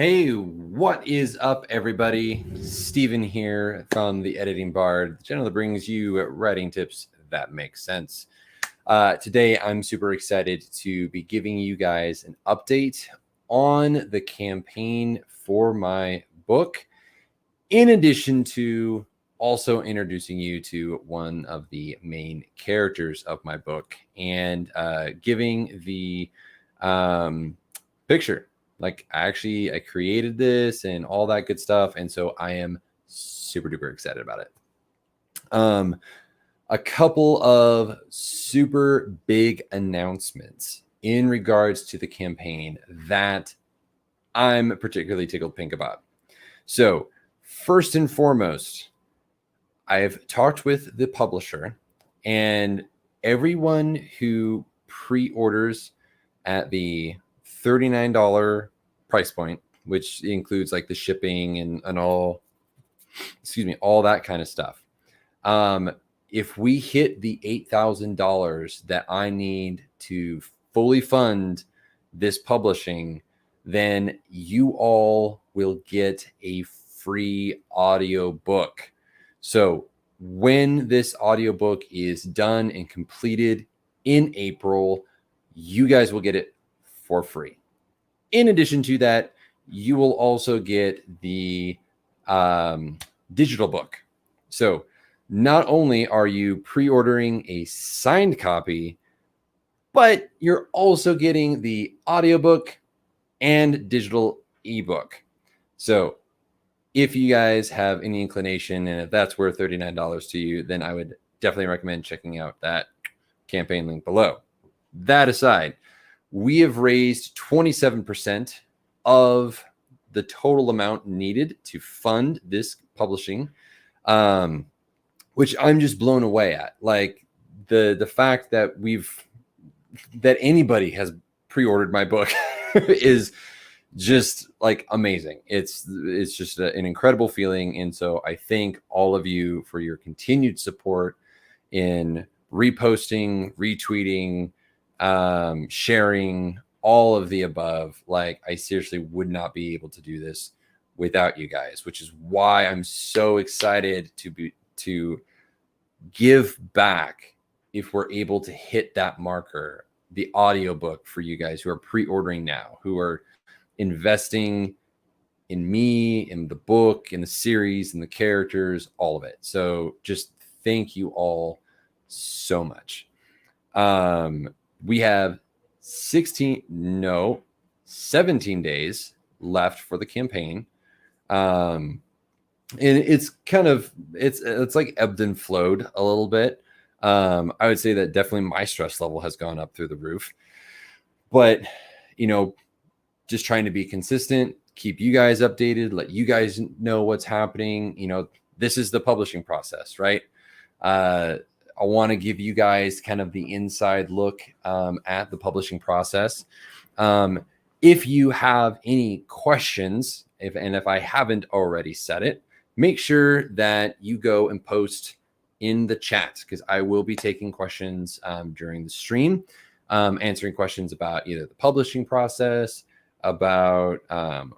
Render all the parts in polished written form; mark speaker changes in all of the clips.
Speaker 1: Hey, what is up, everybody? Steven here from the Editing Bard, the channel that brings you writing tips that make sense. Today, I'm super excited to be giving you guys an update on the campaign for my book, in addition to also introducing you to one of the main characters of my book and giving the picture. Like I created this and all that good stuff. And so I am super duper excited about it. A couple of super big announcements in regards to the campaign that I'm particularly tickled pink about. So first and foremost, I've talked with the publisher, and everyone who pre-orders at the $39 price point, which includes like the shipping and all that kind of stuff. If we hit the $8,000 that I need to fully fund this publishing, then you all will get a free audio book. So when this audiobook is done and completed in April, you guys will get it for free. In addition to that, you will also get the digital book. So not only are you pre-ordering a signed copy, but you're also getting the audiobook and digital ebook. So if you guys have any inclination and if that's worth $39 to you, then I would definitely recommend checking out that campaign link below. That aside, we have raised 27% of the total amount needed to fund this publishing, which I'm just blown away at. Like the fact that that anybody has pre-ordered my book is just like amazing. It's just an incredible feeling. And so I thank all of you for your continued support in reposting, retweeting, sharing, all of the above. Like I seriously would not be able to do this without you guys, which is why I'm so excited to give back if we're able to hit that marker, the audiobook for you guys who are pre-ordering now, who are investing in me, in the book, in the series, in the characters, all of it. So just thank you all so much. We have 17 days left for the campaign. And it's kind of, it's like ebbed and flowed a little bit. I would say that definitely my stress level has gone up through the roof, but just trying to be consistent, keep you guys updated, let you guys know what's happening. This is the publishing process, right? I want to give you guys kind of the inside look at the publishing process. If you have any questions, if I haven't already said it, make sure that you go and post in the chat, because I will be taking questions during the stream, answering questions about either the publishing process, about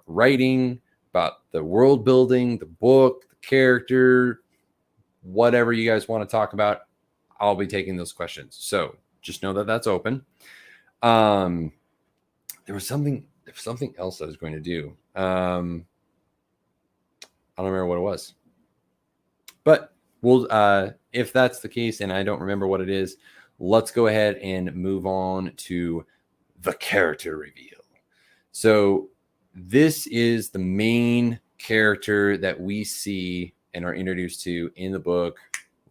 Speaker 1: writing, about the world building, the book, the character, whatever you guys want to talk about. I'll be taking those questions. So just know that that's open. There was something else I was going to do. I don't remember what it was, but we'll, if that's the case and I don't remember what it is, let's go ahead and move on to the character reveal. So this is the main character that we see and are introduced to in the book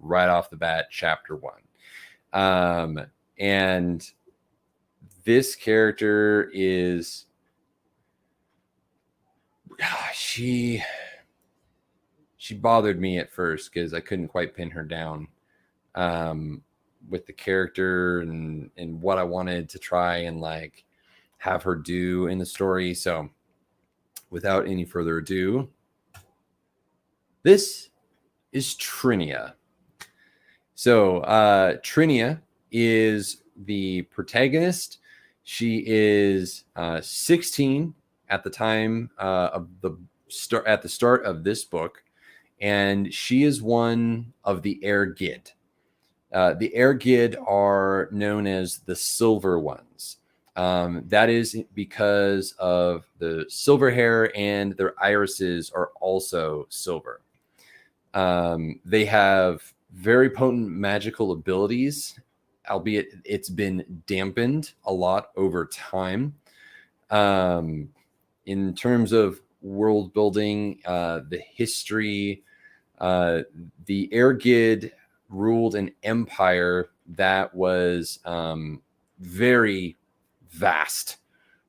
Speaker 1: right off the bat, chapter 1. And this character is, she bothered me at first because I couldn't quite pin her down with the character and what I wanted to try and like have her do in the story. So without any further ado, this is Trinia. So Trinia is the protagonist. She is 16 at the time of the start, at the start of this book, and she is one of the Air Gid. The Air Gid are known as the Silver Ones. That is because of the silver hair, and their irises are also silver. They have very potent magical abilities, albeit it's been dampened a lot over time. In terms of world building, the history, the Air Gid ruled an empire that was very vast.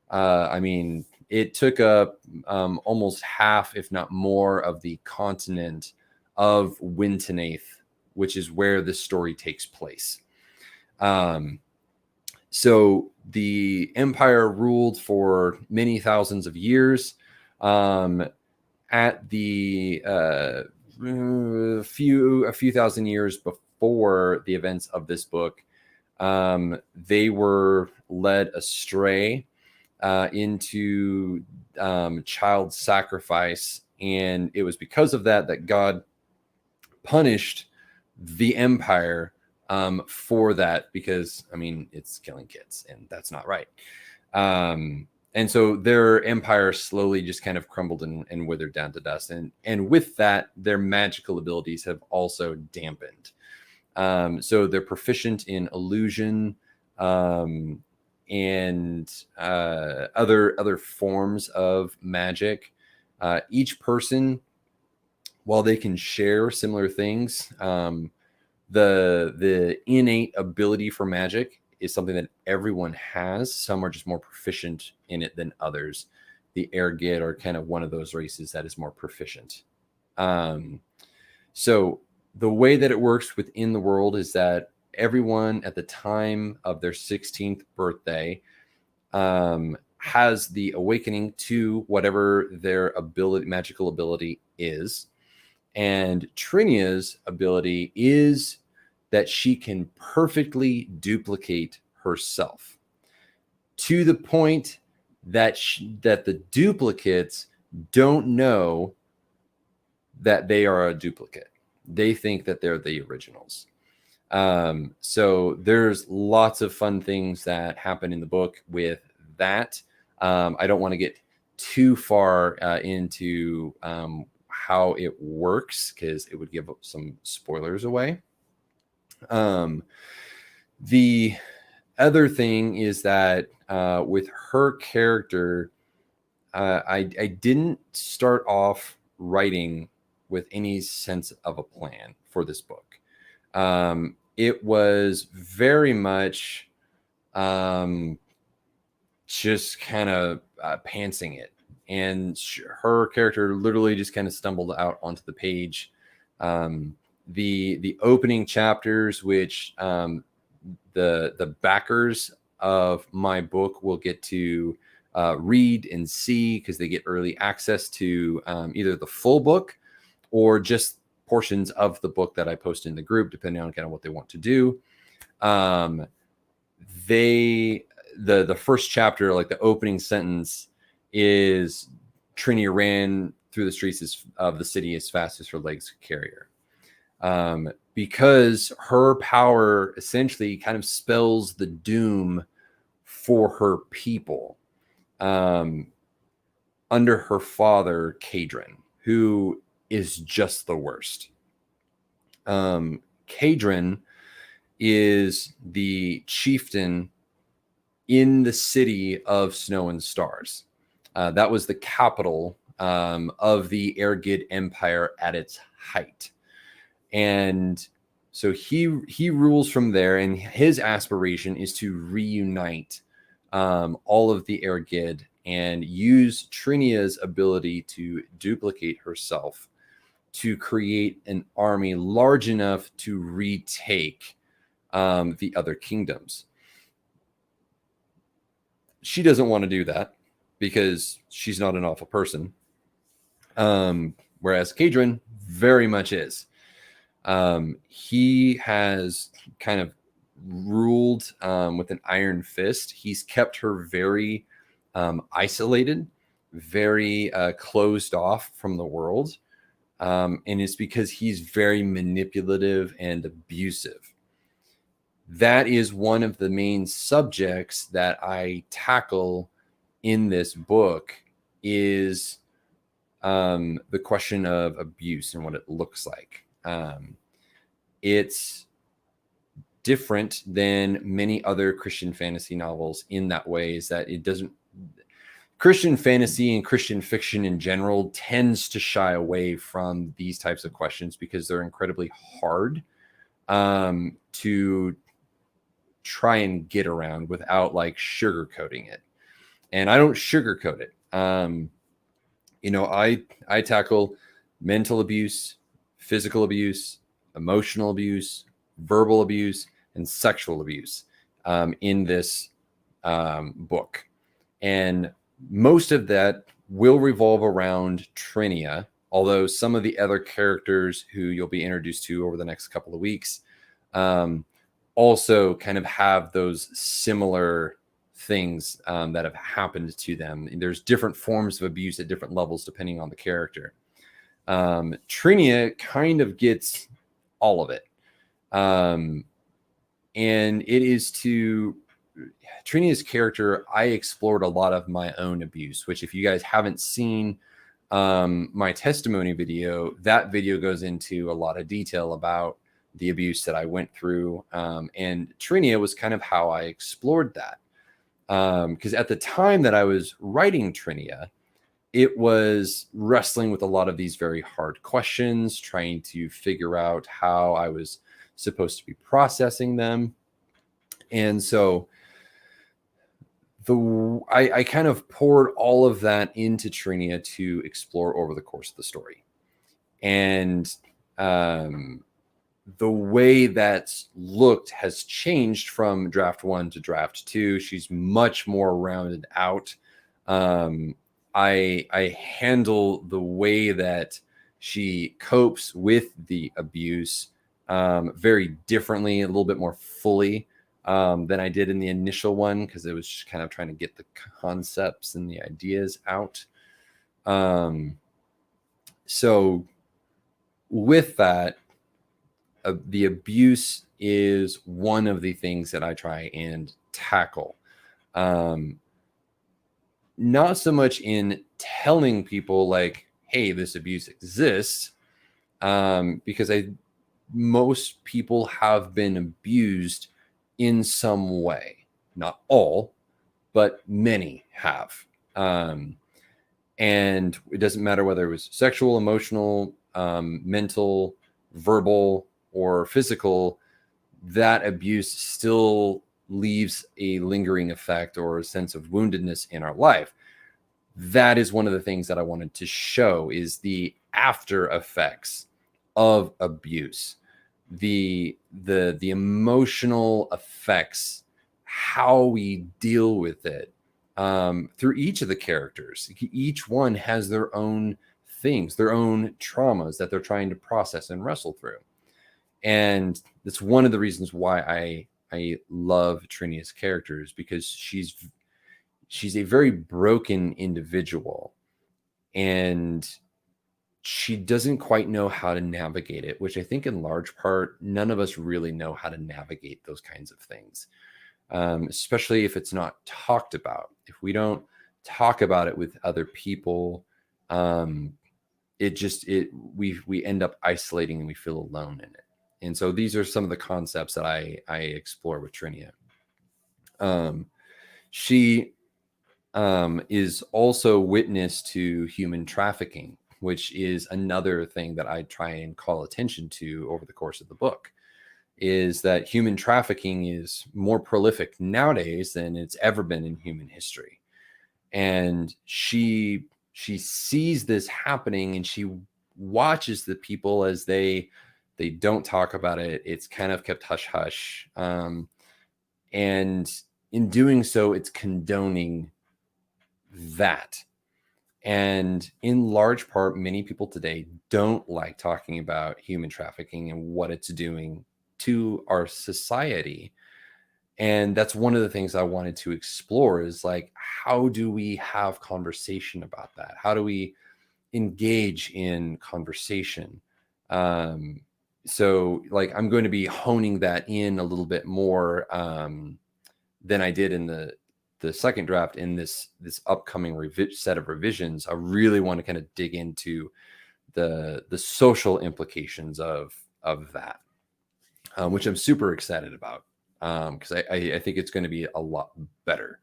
Speaker 1: I mean, it took up almost half, if not more, of the continent of Wintenaith, which is where the story takes place. So the empire ruled for many thousands of years. At the a few thousand years before the events of this book, they were led astray into child sacrifice, and it was because of that that God punished the empire for that, because I mean, it's killing kids, and that's not right. And so their empire slowly just kind of crumbled and withered down to dust. And with that, their magical abilities have also dampened. So they're proficient in illusion and other forms of magic. Each person, while they can share similar things, the innate ability for magic is something that everyone has. Some are just more proficient in it than others. The Air Gid are kind of one of those races that is more proficient. So the way that it works within the world is that everyone at the time of their 16th birthday has the awakening to whatever their magical ability is. And Trinia's ability is that she can perfectly duplicate herself, to the point that that the duplicates don't know that they are a duplicate. They think that they're the originals. So there's lots of fun things that happen in the book with that. I don't want to get too far into how it works, because it would give some spoilers away. The other thing is that with her character, I didn't start off writing with any sense of a plan for this book. It was very much just kind of pantsing it. And her character literally just kind of stumbled out onto the page. The opening chapters, which the backers of my book will get to read and see, because they get early access to either the full book or just portions of the book that I post in the group, depending on kind of what they want to do. The first chapter, like the opening sentence, is Trinia ran through the streets of the city as fast as her legs could carry her. Because her power essentially kind of spells the doom for her people under her father, Kadrin, who is just the worst. Kadrin is the chieftain in the city of Snow and Stars. That was the capital of the Air Gid Empire at its height. And so he rules from there, and his aspiration is to reunite all of the Air Gid and use Trinia's ability to duplicate herself to create an army large enough to retake the other kingdoms. She doesn't want to do that because she's not an awful person. Whereas Kadrin very much is. He has kind of ruled with an iron fist. He's kept her very isolated very closed off from the world. And it's because he's very manipulative and abusive. That is one of the main subjects that I tackle in this book, is the question of abuse and what it looks like. It's different than many other Christian fantasy novels in that way, is that it doesn't, Christian fantasy and Christian fiction in general tends to shy away from these types of questions because they're incredibly hard to try and get around without like sugarcoating it. And I don't sugarcoat it. You know, I tackle mental abuse, physical abuse, emotional abuse, verbal abuse, and sexual abuse in this book. And most of that will revolve around Trinia, although some of the other characters who you'll be introduced to over the next couple of weeks also kind of have those similar things that have happened to them. There's different forms of abuse at different levels depending on the character. Trinia kind of gets all of it. And it is to Trinia's character, I explored a lot of my own abuse, which if you guys haven't seen my testimony video, that video goes into a lot of detail about the abuse that I went through. And Trinia was kind of how I explored that. Because at the time that I was writing Trinia, it was wrestling with a lot of these very hard questions, trying to figure out how I was supposed to be processing them. And so I kind of poured all of that into Trinia to explore over the course of the story. And the way that's looked has changed from draft 1 to draft 2. She's much more rounded out. I handle the way that she copes with the abuse very differently, a little bit more fully than I did in the initial one, because it was just kind of trying to get the concepts and the ideas out. So with that, the abuse is one of the things that I try and tackle. Not so much in telling people like, hey, this abuse exists, because most people have been abused in some way. Not all, but many have. And it doesn't matter whether it was sexual, emotional, mental, verbal, or physical, that abuse still leaves a lingering effect or a sense of woundedness in our life. That is one of the things that I wanted to show, is the after effects of abuse, the emotional effects, how we deal with it through each of the characters. Each one has their own things, their own traumas that they're trying to process and wrestle through. And that's one of the reasons why I love Trinia's characters, because she's a very broken individual, and she doesn't quite know how to navigate it, which I think in large part, none of us really know how to navigate those kinds of things, especially if it's not talked about. If we don't talk about it with other people, we end up isolating and we feel alone in it. And so these are some of the concepts that I explore with Trinia. She is also witness to human trafficking, which is another thing that I try and call attention to over the course of the book, is that human trafficking is more prolific nowadays than it's ever been in human history. And she sees this happening, and she watches the people as they don't talk about it. It's kind of kept hush hush. And in doing so, it's condoning that. And in large part, many people today don't like talking about human trafficking and what it's doing to our society. And that's one of the things I wanted to explore is like, how do we have conversation about that? How do we engage in conversation? So like, I'm going to be honing that in a little bit more than I did in the second draft. In this upcoming set of revisions, I really want to kind of dig into the social implications of that, which I'm super excited about, because I think it's going to be a lot better.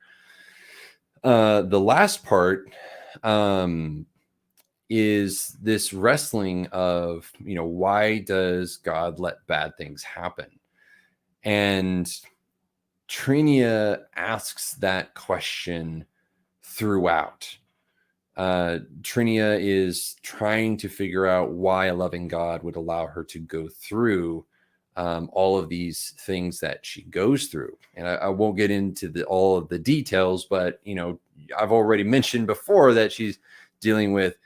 Speaker 1: The last part is this wrestling of, why does God let bad things happen? And Trinia asks that question throughout. Trinia is trying to figure out why a loving God would allow her to go through all of these things that she goes through. And I won't get into all of the details, but, I've already mentioned before that she's dealing with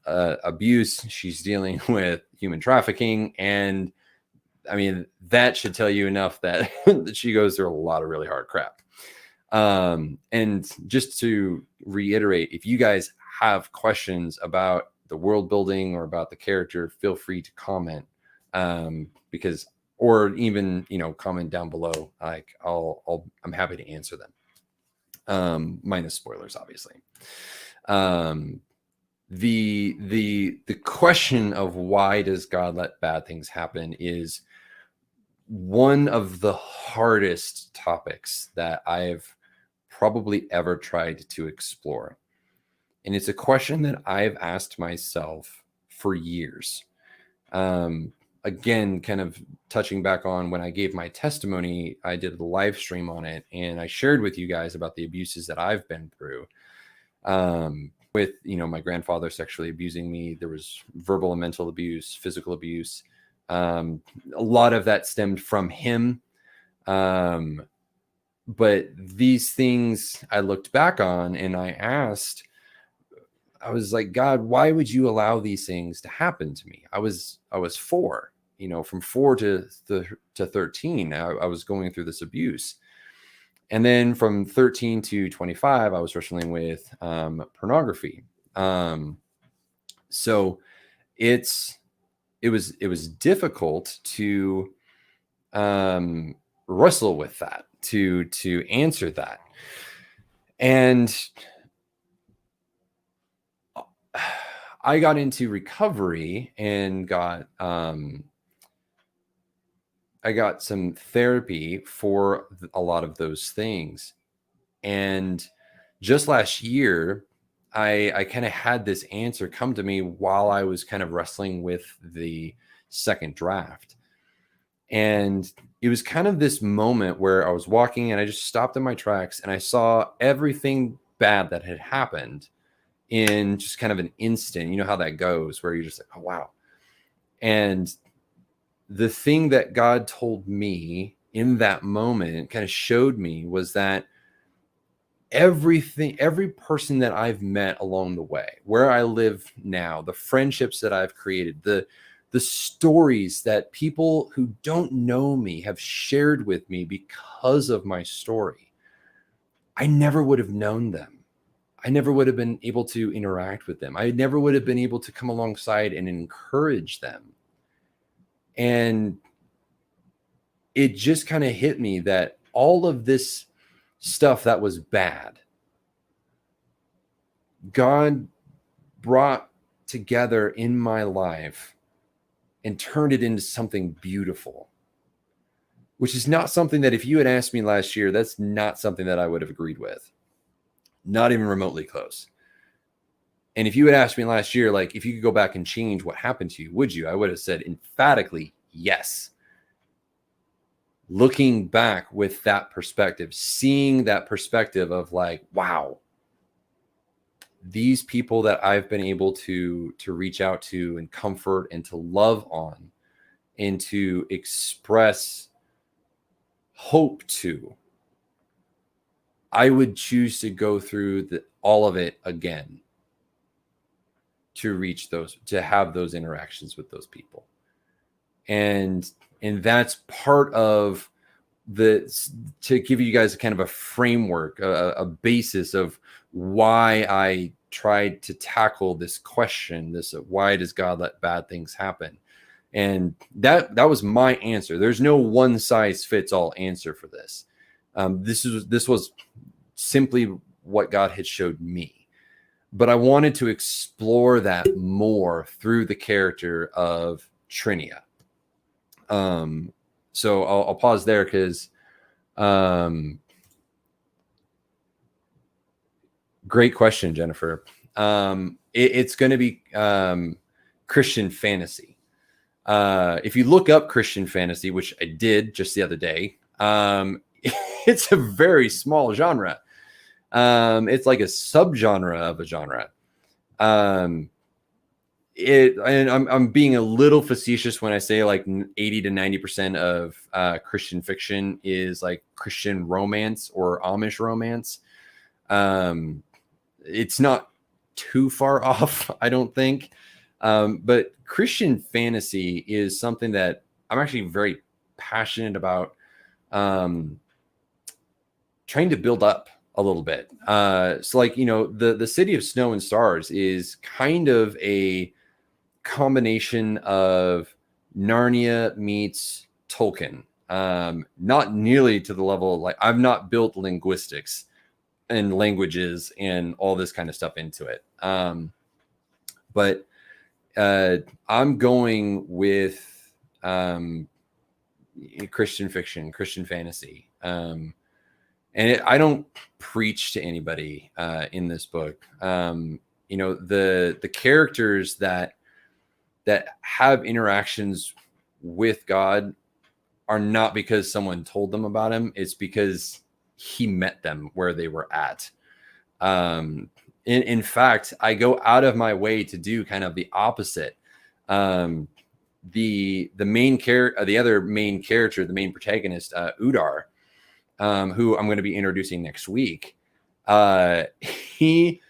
Speaker 1: abuse. She's dealing with human trafficking. And I mean, that should tell you enough that, that she goes through a lot of really hard crap. And just to reiterate, if you guys have questions about the world building or about the character, feel free to comment, or even, comment down below. Like I'm happy to answer them. Minus spoilers, obviously. The question of why does God let bad things happen is one of the hardest topics that I've probably ever tried to explore. And it's a question that I've asked myself for years. Again, kind of touching back on when I gave my testimony, I did a live stream on it, and I shared with you guys about the abuses that I've been through. With, my grandfather sexually abusing me. There was verbal and mental abuse, physical abuse. A lot of that stemmed from him. But these things I looked back on and I was like, God, why would you allow these things to happen to me? I was 4, from 4 to 13, I was going through this abuse. And then from 13 to 25, I was wrestling with pornography. So it was difficult to wrestle with that, to answer that. And I got into recovery and I got some therapy for a lot of those things. And just last year, I kind of had this answer come to me while I was kind of wrestling with the second draft. And it was kind of this moment where I was walking and I just stopped in my tracks and I saw everything bad that had happened in just kind of an instant. You know how that goes, where you're just like, oh, wow. And the thing that God told me in that moment, kind of showed me, was that every person that I've met along the way, where I live now, the friendships that I've created, the stories that people who don't know me have shared with me because of my story, I never would have known them. I never would have been able to interact with them. I never would have been able to come alongside and encourage them. And it just kind of hit me that all of this stuff that was bad, God brought together in my life and turned it into something beautiful, which is not something that, if you had asked me last year, that's not something that I would have agreed with. Not even remotely close. And if you had asked me last year, like, if you could go back and change what happened to you, would you? I would have said emphatically, yes. Looking back with that perspective, seeing that perspective of like, wow, these people that I've been able to reach out to and comfort and to love on and to express hope to, I would choose to go through all of it again to reach those, to have those interactions with those people. And that's part of to give you guys kind of a framework, a basis of why I tried to tackle this question, this why does God let bad things happen? And that was my answer. There's no one size fits all answer for this. This was simply what God had showed me, but I wanted to explore that more through the character of Trinia. So I'll pause there because great question, Jennifer. It's going to be Christian fantasy. If you look up Christian fantasy, which I did just the other day, it's a very small genre. It's like a subgenre of a genre. And I'm being a little facetious when I say like 80 to 90% of Christian fiction is like Christian romance or Amish romance. It's not too far off, I don't think. But Christian fantasy is something that I'm actually very passionate about trying to build up a little bit. So like, the City of Snow and Stars is kind of a combination of Narnia meets Tolkien. Not nearly to the level, like I've not built linguistics and languages and all this kind of stuff into it. But I'm going with Christian fiction, Christian fantasy. And I don't preach to anybody in this book. The characters that have interactions with God are not because someone told them about him. It's because he met them where they were at. In fact, I go out of my way to do kind of the opposite. The main character, the other main character, the main protagonist, Udar, who I'm going to be introducing next week. He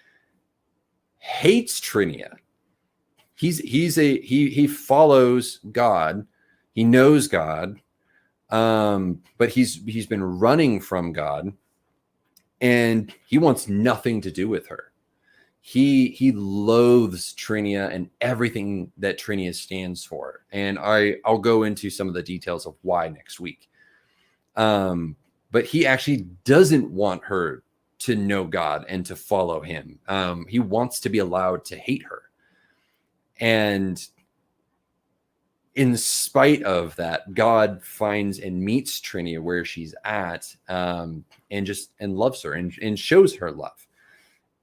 Speaker 1: hates Trinia. He follows God. He knows God. But he's been running from God, and he wants nothing to do with her. He loathes Trinia and everything that Trinia stands for. And I'll go into some of the details of why next week. But he actually doesn't want her to know God and to follow him. He wants to be allowed to hate her. And in spite of that, God finds and meets Trinia where she's at, and loves her and shows her love.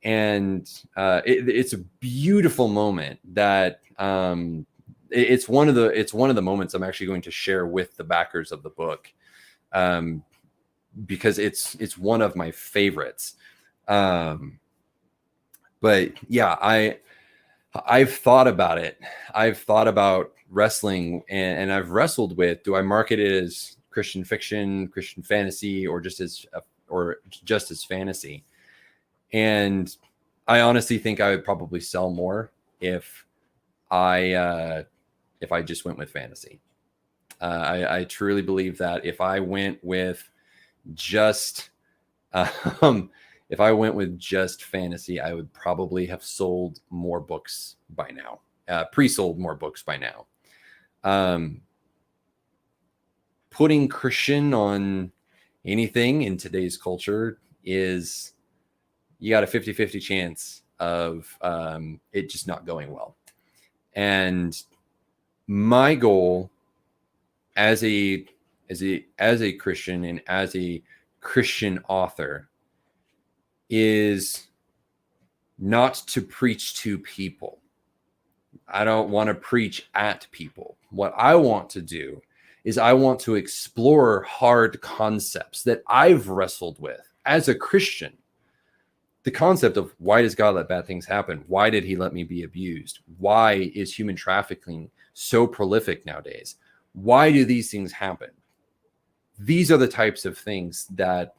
Speaker 1: And it's a beautiful moment that it's one of the moments I'm actually going to share with the backers of the book, because it's one of my favorites. But yeah, I've thought about it. I've thought about wrestling, and I've wrestled with, do I market it as Christian fiction, Christian fantasy, or just as fantasy? And I honestly think I would probably sell more if I just went with fantasy. I truly believe that if I went with just fantasy, I would probably have sold more books by now, pre-sold more books by now. Putting Christian on anything in today's culture is, you got a 50-50 chance of it just not going well. And my goal as a Christian and as a Christian author is not to preach to people. I don't want to preach at people. What I want to do is I want to explore hard concepts that I've wrestled with as a Christian. The concept of, why does God let bad things happen? Why did he let me be abused? Why is human trafficking so prolific nowadays? Why do these things happen? These are the types of things that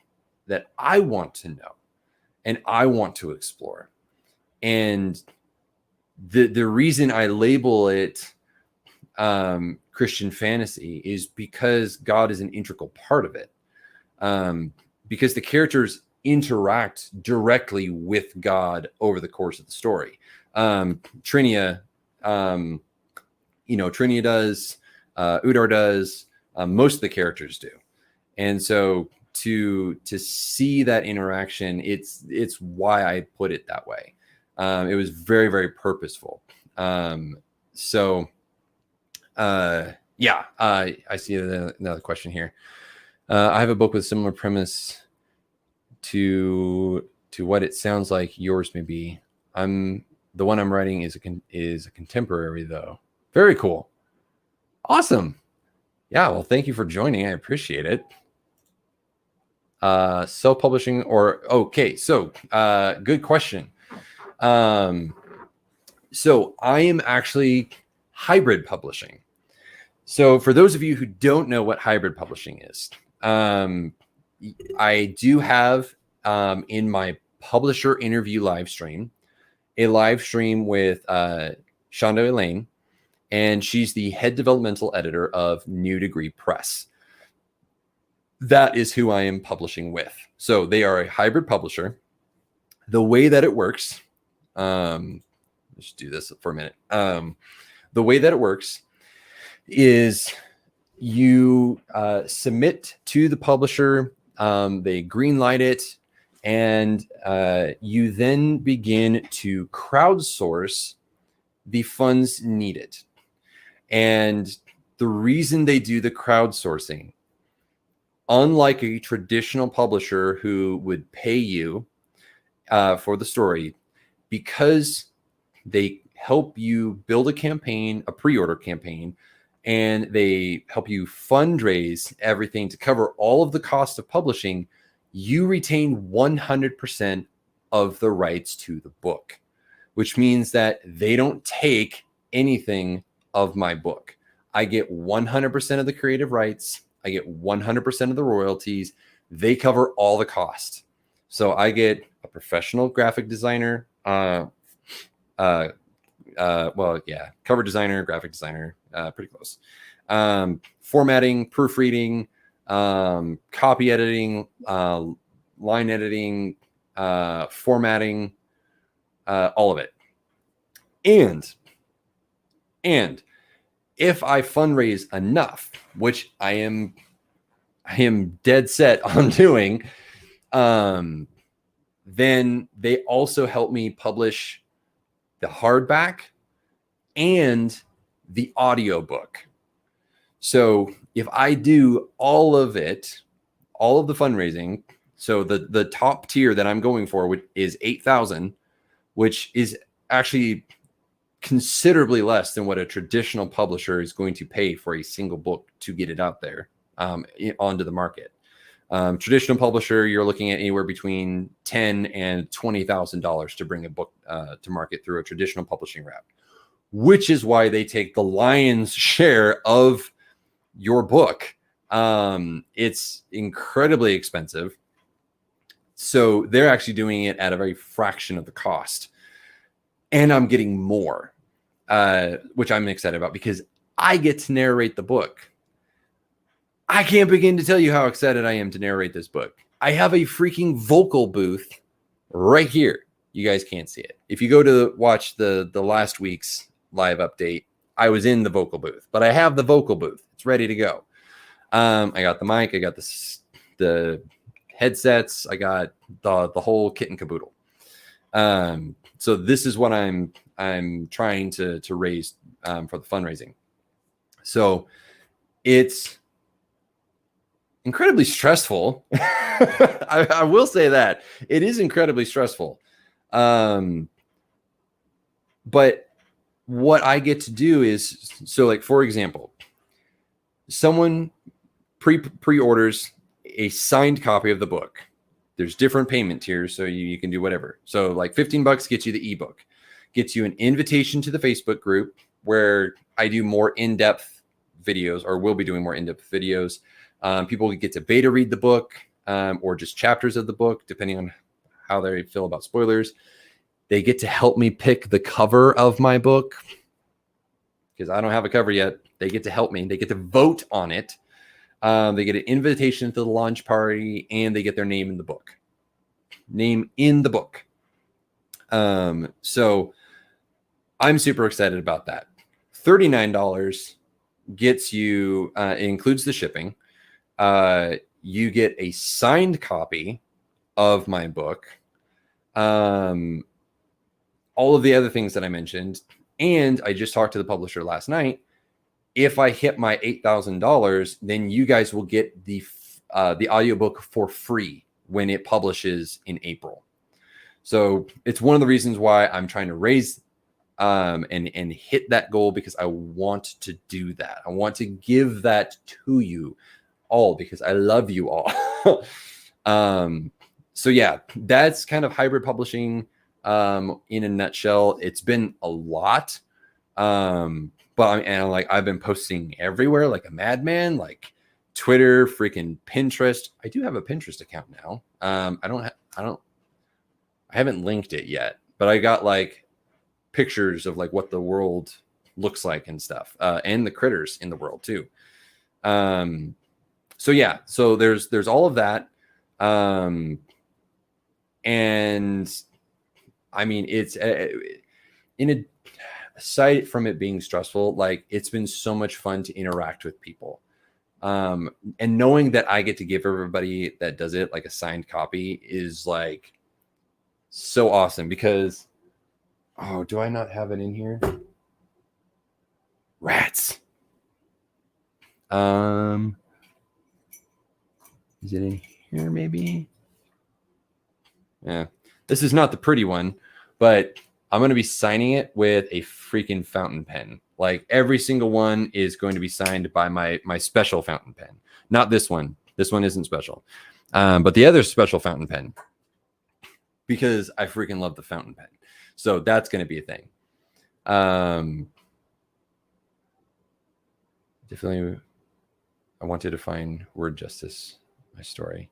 Speaker 1: I want to know and I want to explore. And the reason I label it Christian fantasy is because God is an integral part of it. because the characters interact directly with God over the course of the story. Trinia, Trinia does, Udar does, most of the characters do. And so to see that interaction, it's why I put it that way. It was very, very purposeful. I see another question here. I have a book with a similar premise to what it sounds like yours may be. The one I'm writing is a contemporary, though. Very cool. Awesome. Yeah, well, thank you for joining. I appreciate it. Self-publishing good question. So I am actually hybrid publishing. So for those of you who don't know what hybrid publishing is, I do have in my publisher interview live stream, a live stream with Shonda Elaine, and she's the head developmental editor of New Degree Press. That is who I am publishing with. So they are a hybrid publisher. The way that it works, let's do this for a minute. The way that it works is you submit to the publisher, they green light it, and you then begin to crowdsource the funds needed. And the reason they do the crowdsourcing, unlike a traditional publisher who would pay you for the story, because they help you build a campaign, a pre-order campaign, and they help you fundraise everything to cover all of the cost of publishing, you retain 100% of the rights to the book, which means that they don't take anything of my book. I get 100% of the creative rights. I get 100% of the royalties. They cover all the cost. So I get a professional graphic designer, cover designer, graphic designer, pretty close. Formatting, proofreading, copy editing, line editing, formatting, all of it. And if I fundraise enough, which I am dead set on doing, then they also help me publish the hardback and the audiobook. So if I do all of it, all of the fundraising, so the top tier that I'm going for is 8,000, which is actually considerably less than what a traditional publisher is going to pay for a single book to get it out there onto the market. Traditional publisher, you're looking at anywhere between $10,000 and $20,000 to bring a book to market through a traditional publishing route, which is why they take the lion's share of your book. It's incredibly expensive. So they're actually doing it at a very fraction of the cost. And I'm getting more, which I'm excited about because I get to narrate the book. I can't begin to tell you how excited I am to narrate this book. I have a freaking vocal booth right here. You guys can't see it. If you go to watch the last week's live update, I was in the vocal booth, but I have the vocal booth. It's ready to go. I got the mic. I got the headsets. I got the whole kit and caboodle. So this is what I'm trying to raise for the fundraising. So it's incredibly stressful. I will say that it is incredibly stressful. But what I get to do is, so like, for example, someone pre-orders a signed copy of the book. There's different payment tiers, so you can do whatever. So like $15 gets you the ebook, gets you an invitation to the Facebook group where I do more in-depth videos, or will be doing more in-depth videos. People get to beta read the book, or just chapters of the book, depending on how they feel about spoilers. They get to help me pick the cover of my book because I don't have a cover yet. They get to help me. They get to vote on it. They get an invitation to the launch party, and they get their name in the book. Name in the book. So I'm super excited about that. $39 gets you, it includes the shipping. You get a signed copy of my book. All of the other things that I mentioned. And I just talked to the publisher last night. If I hit my $8,000, then you guys will get the audiobook for free when it publishes in April. So it's one of the reasons why I'm trying to raise and hit that goal, because I want to do that. I want to give that to you all because I love you all. So yeah, that's kind of hybrid publishing in a nutshell. It's been a lot. But I've been posting everywhere like a madman, like Twitter, freaking Pinterest. I do have a Pinterest account now. I haven't linked it yet, but I got like pictures of like what the world looks like and stuff, and the critters in the world too. So yeah, so there's all of that. And I mean, it's aside from it being stressful, like it's been so much fun to interact with people. And knowing that I get to give everybody that does it like a signed copy is like so awesome, because do I not have it in here? Rats. Is it in here maybe? Yeah. This is not the pretty one, but I'm going to be signing it with a freaking fountain pen. Like every single one is going to be signed by my special fountain pen. Not this one. This one isn't special. But the other special fountain pen, because I freaking love the fountain pen. So that's going to be a thing. Definitely, I wanted to find word justice, my story.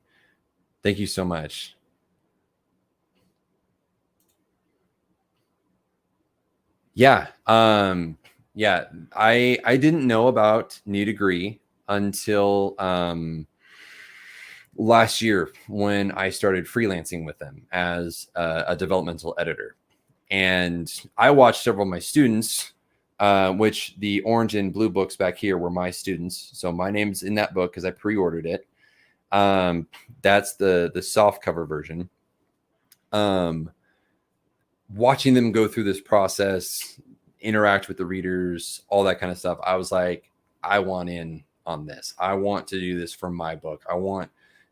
Speaker 1: Thank you so much. Yeah. Yeah. I didn't know about New Degree until last year when I started freelancing with them as a developmental editor. And I watched several of my students, which the orange and blue books back here were my students. So my name's in that book because I pre-ordered it. That's the soft cover version. Watching them go through this process, interact with the readers, all that kind of stuff, I was like, I want in on this. I want to do this for my book. I want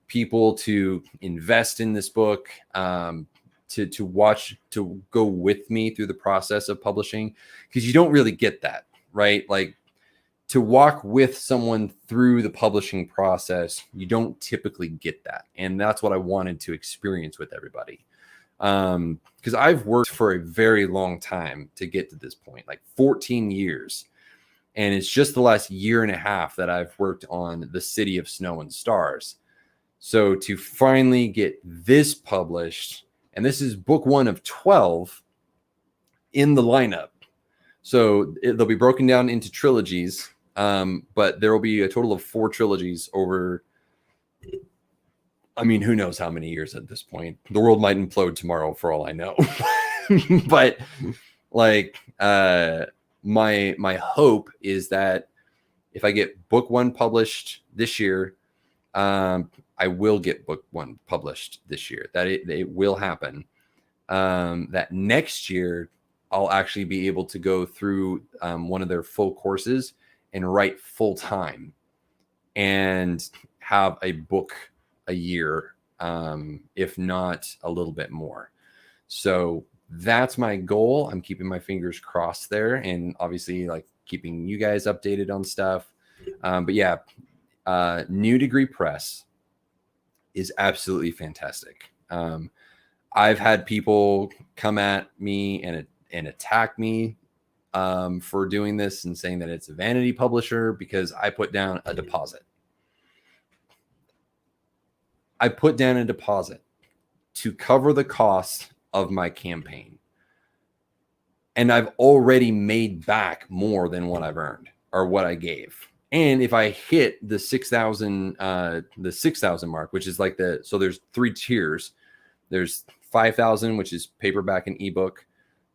Speaker 1: people to invest in this book, to watch, to go with me through the process of publishing, because you don't really get that, right? Like to walk with someone through the publishing process, you don't typically get that. And that's what I wanted to experience with everybody. Because I've worked for a very long time to get to this point, like 14 years. And it's just the last year and a half that I've worked on The City of Snow and Stars. So to finally get this published, and this is book 1 of 12 in the lineup. So they'll be broken down into trilogies, but there will be a total of 4 trilogies over, I mean, who knows how many years at this point. The world might implode tomorrow for all I know. But like my hope is that if I get book 1 published this year, I will get book 1 published this year. That it will happen. That next year I'll actually be able to go through one of their full courses and write full time and have a book a year, if not a little bit more. So that's my goal. I'm keeping my fingers crossed there, and obviously like keeping you guys updated on stuff. But yeah, New Degree Press is absolutely fantastic. I've had people come at me and attack me for doing this and saying that it's a vanity publisher because I put down a deposit. I put down a deposit to cover the cost of my campaign. And I've already made back more than what I've earned or what I gave. And if I hit the 6,000 mark, which is like so there's 3 tiers. There's 5,000, which is paperback and ebook,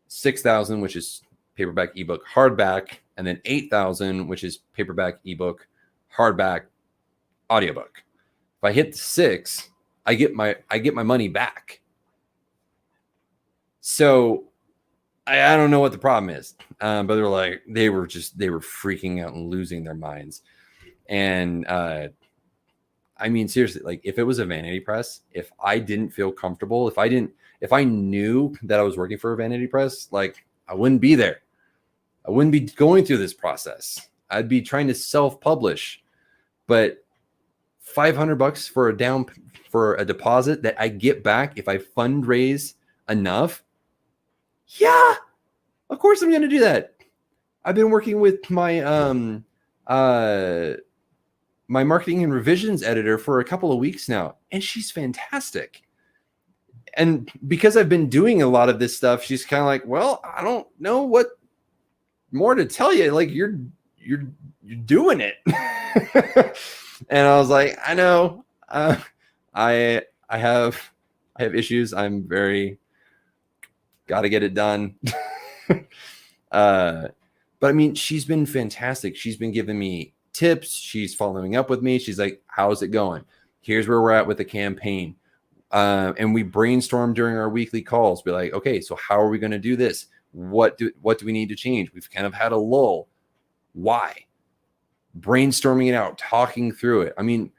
Speaker 1: 6,000, which is paperback, ebook, hardback, and then 8,000, which is paperback, ebook, hardback, audiobook. If I hit the 6, I get my money back. So I don't know what the problem is, but they were freaking out and losing their minds. And I mean, seriously, like if it was a vanity press, if I didn't feel comfortable, if I knew that I was working for a vanity press, like I wouldn't be there. I wouldn't be going through this process. I'd be trying to self-publish. But $500 for a deposit that I get back if I fundraise enough. Yeah, of course I'm going to do that. I've been working with my my marketing and revisions editor for a couple of weeks now, and she's fantastic. And because I've been doing a lot of this stuff, she's kind of like, well, I don't know what more to tell you. Like you're doing it. And I was like, I know, I have issues. I'm very got to get it done. But I mean, she's been fantastic. She's been giving me tips. She's following up with me. She's like, how's it going? Here's where we're at with the campaign. And we brainstorm during our weekly calls. Be like, okay, so how are we going to do this? What do we need to change? We've kind of had a lull. Why? Brainstorming it out, talking through it. I mean,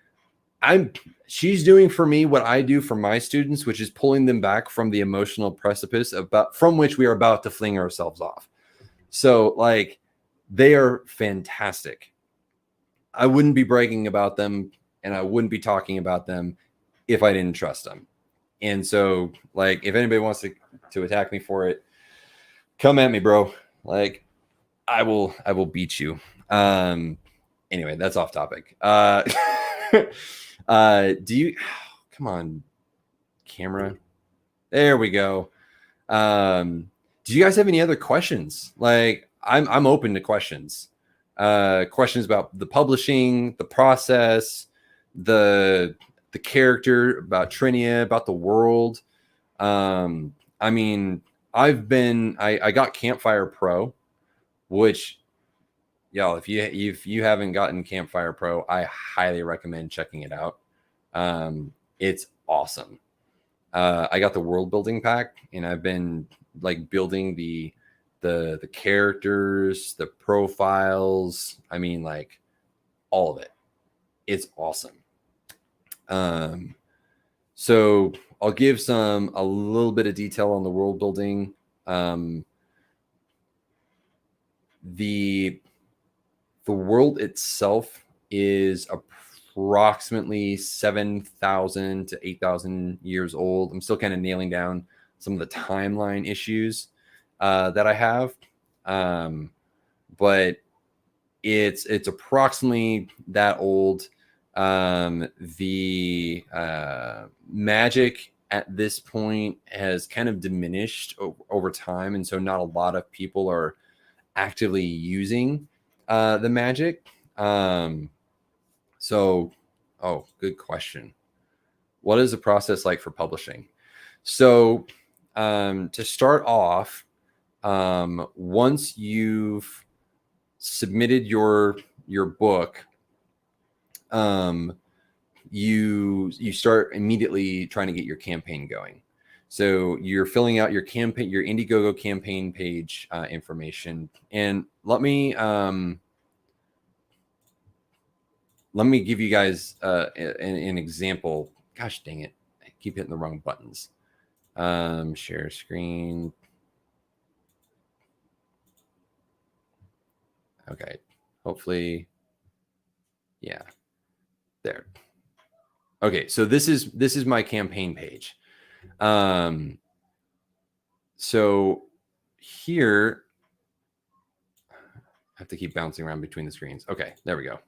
Speaker 1: she's doing for me what I do for my students, which is pulling them back from the emotional precipice from which we are about to fling ourselves off. So like, they are fantastic. I wouldn't be bragging about them and I wouldn't be talking about them if I didn't trust them. And so like, if anybody wants to attack me for it, come at me, bro. Like I will beat you. Anyway, that's off topic. Do you come on camera? There we go. Do you guys have any other questions? Like I'm open to questions. Questions about the publishing, the process, the character, about Trinia, about the world. I mean, I got Campfire Pro, which y'all, if you haven't gotten Campfire Pro, I highly recommend checking it out. It's awesome. I got the world building pack, and I've been like building the characters, the profiles. I mean, like all of it. It's awesome. So I'll give a little bit of detail on the world building. The world itself is approximately 7,000 to 8,000 years old. I'm still kind of nailing down some of the timeline issues that I have, but it's approximately that old. The magic at this point has kind of diminished over time, and so not a lot of people are actively using the magic. So, good question. What is the process like for publishing? So, to start off, once you've submitted your book, you start immediately trying to get your campaign going. So you're filling out your Indiegogo campaign page information. And let me give you guys an example. Gosh dang it. I keep hitting the wrong buttons. Share screen. Okay. Hopefully. Yeah. There. Okay. So this is my campaign page. So here I have to keep bouncing around between the screens. Okay, there we go.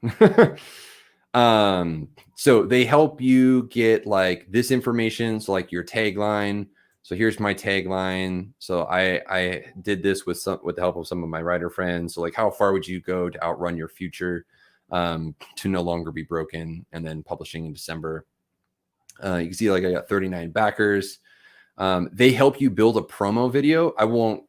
Speaker 1: So they help you get like this information. So like your tagline. So here's my tagline. So I did this with the help of some of my writer friends. So like, how far would you go to outrun your future? to no longer be broken, and then publishing in December. You can see like I got 39 backers. They help you build a promo video. I won't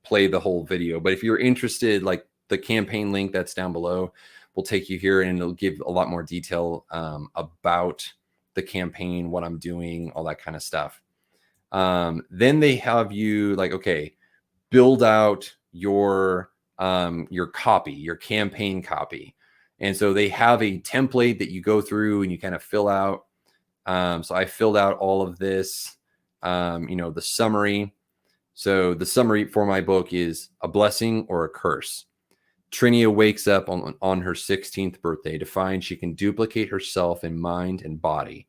Speaker 1: play the whole video, but if you're interested, like the campaign link that's down below will take you here, and it'll give a lot more detail about the campaign, what I'm doing, all that kind of stuff. Then they have you like, okay, build out your copy, your campaign copy. And so they have a template that you go through and you kind of fill out. So I filled out all of this, the summary. So the summary for my book is a blessing or a curse. Trinia wakes up on her 16th birthday to find she can duplicate herself in mind and body,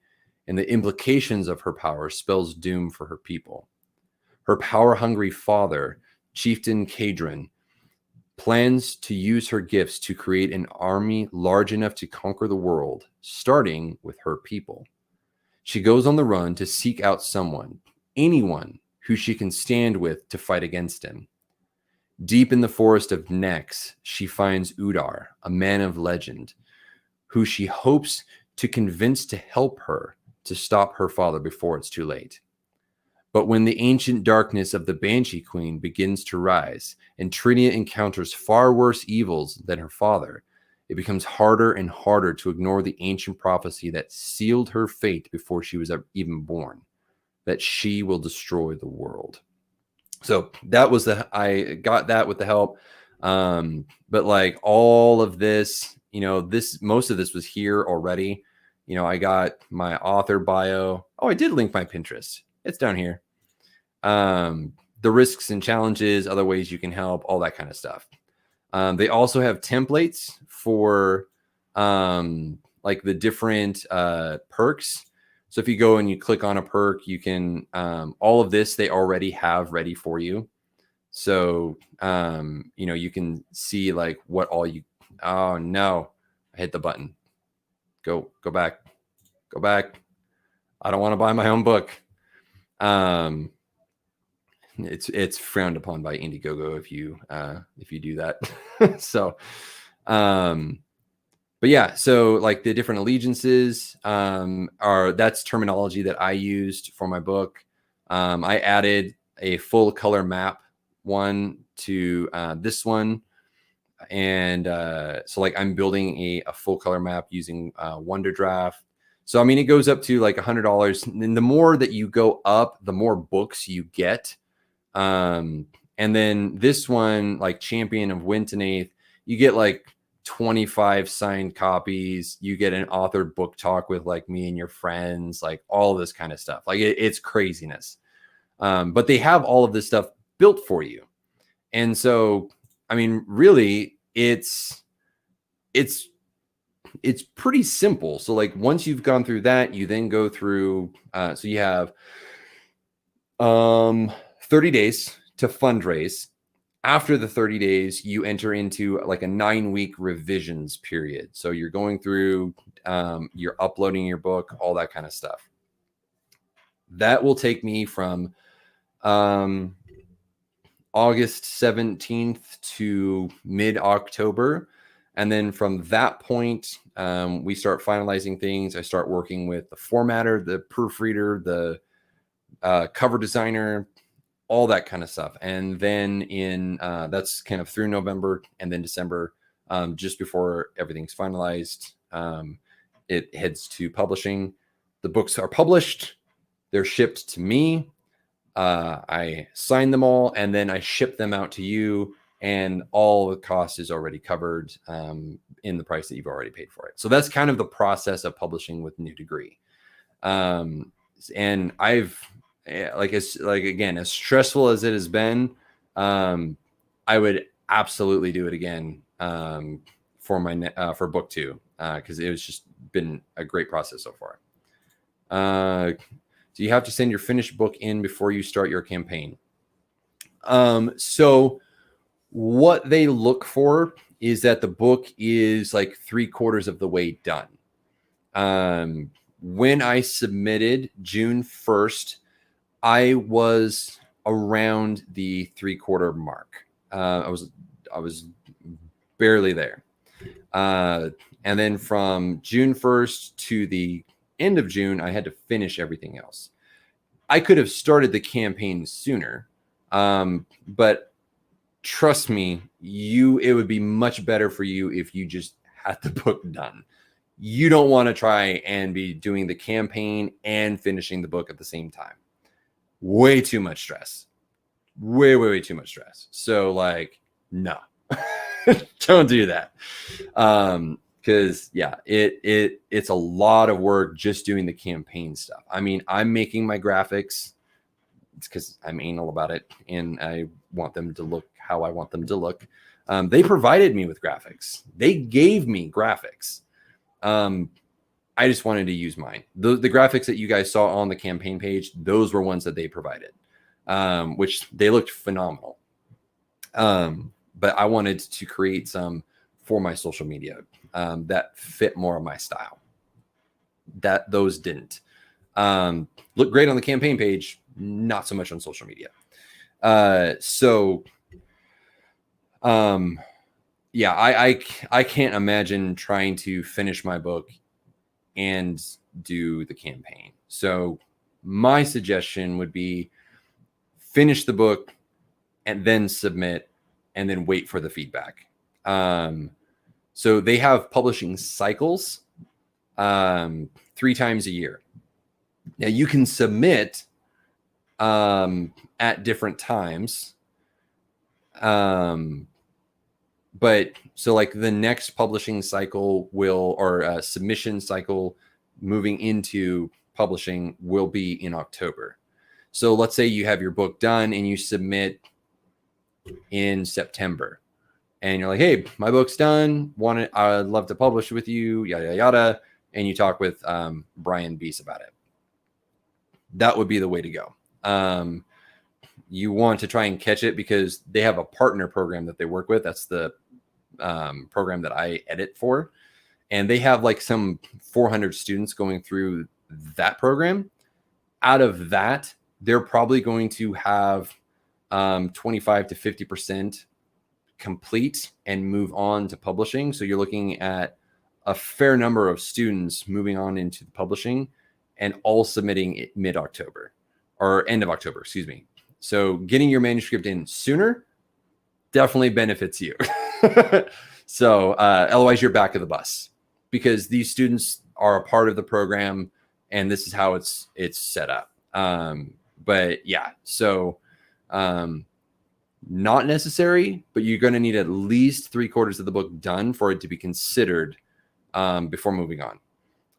Speaker 1: and the implications of her power spells doom for her people. Her power-hungry father, Chieftain Kadrin, plans to use her gifts to create an army large enough to conquer the world, starting with her people. She goes on the run to seek out someone, anyone who she can stand with to fight against him. Deep in the forest of Nex, she finds Udar, a man of legend, who she hopes to convince to help her to stop her father before it's too late. But when the ancient darkness of the Banshee Queen begins to rise, and Trinia encounters far worse evils than her father, it becomes harder and harder to ignore the ancient prophecy that sealed her fate before she was even born, that she will destroy the world. So that was I got that with the help. But like all of this, most of this was here already. I got my author bio. Oh, I did link my Pinterest. It's down here. The risks and challenges, other ways you can help, all that kind of stuff. They also have templates for like the different perks. So if you go and you click on a perk, you can all of this they already have ready for you. So you can see like what all you. Oh no, I hit the button. Go back. I don't want to buy my own book. It's frowned upon by Indiegogo if you do that. So, but yeah, so like the different allegiances that's terminology that I used for my book. I added a full color map one to this one. And so like I'm building a full color map using WonderDraft. So, I mean, it goes up to like $100. And the more that you go up, the more books you get. And then this one, like Champion of Wintonaith, you get like 25 signed copies. You get an authored book talk with like me and your friends, like all this kind of stuff. Like it's craziness. But they have all of this stuff built for you. And so, I mean, really, it's pretty simple. So like once you've gone through that, you then go through, so you have 30 days to fundraise. After the 30 days, you enter into like a 9-week revisions period. So you're going through, you're uploading your book, all that kind of stuff. That will take me from August 17th to mid-October. And then from that point, we start finalizing things. I start working with the formatter, the proofreader, the cover designer, all that kind of stuff. And then that's kind of through November, and then December, just before everything's finalized, it heads to publishing. The books are published. They're shipped to me. I sign them all, and then I ship them out to you, and all the cost is already covered in the price that you've already paid for it. So that's kind of the process of publishing with New Degree. And I've again, as stressful as it has been, I would absolutely do it again for my for book 2 because it was just been a great process so far. So you have to send your finished book in before you start your campaign. So what they look for is that the book is like 3/4 of the way done. When I submitted June 1st, I was around the 3/4 mark. I was barely there. And then from June 1st to the end of June, I had to finish everything else. I could have started the campaign sooner, but trust me, it would be much better for you if you just had the book done. You don't want to try and be doing the campaign and finishing the book at the same time. Way too much stress. Way too much stress. So like, no, don't do that. Because yeah, it's a lot of work just doing the campaign stuff. I mean, I'm making my graphics. It's because I'm anal about it and I want them to look how I want them to look. They provided me with graphics. They gave me graphics. I just wanted to use mine. The graphics that you guys saw on the campaign page, those were ones that they provided, which they looked phenomenal. But I wanted to create some for my social media that fit more of my style. Those didn't look great on the campaign page, not so much on social media. Yeah, I can't imagine trying to finish my book and do the campaign. So my suggestion would be finish the book and then submit and then wait for the feedback. So they have publishing cycles 3 times a year. Now you can submit at different times. But so like the next publishing cycle or submission cycle moving into publishing will be in October. So let's say you have your book done and you submit in September and you're like, hey, my book's done. I'd love to publish with you, yada, yada. And you talk with Brian Beese about it. That would be the way to go. You want to try and catch it because they have a partner program that they work with. That's the program that I edit for. And they have like some 400 students going through that program. Out of that, they're probably going to have 25 to 50% complete and move on to publishing. So you're looking at a fair number of students moving on into the publishing and all submitting it mid-October or end of October, excuse me. So getting your manuscript in sooner definitely benefits you. So otherwise you're back of the bus because these students are a part of the program and this is how it's set up. But yeah, so not necessary, but you're going to need at least 3/4 of the book done for it to be considered before moving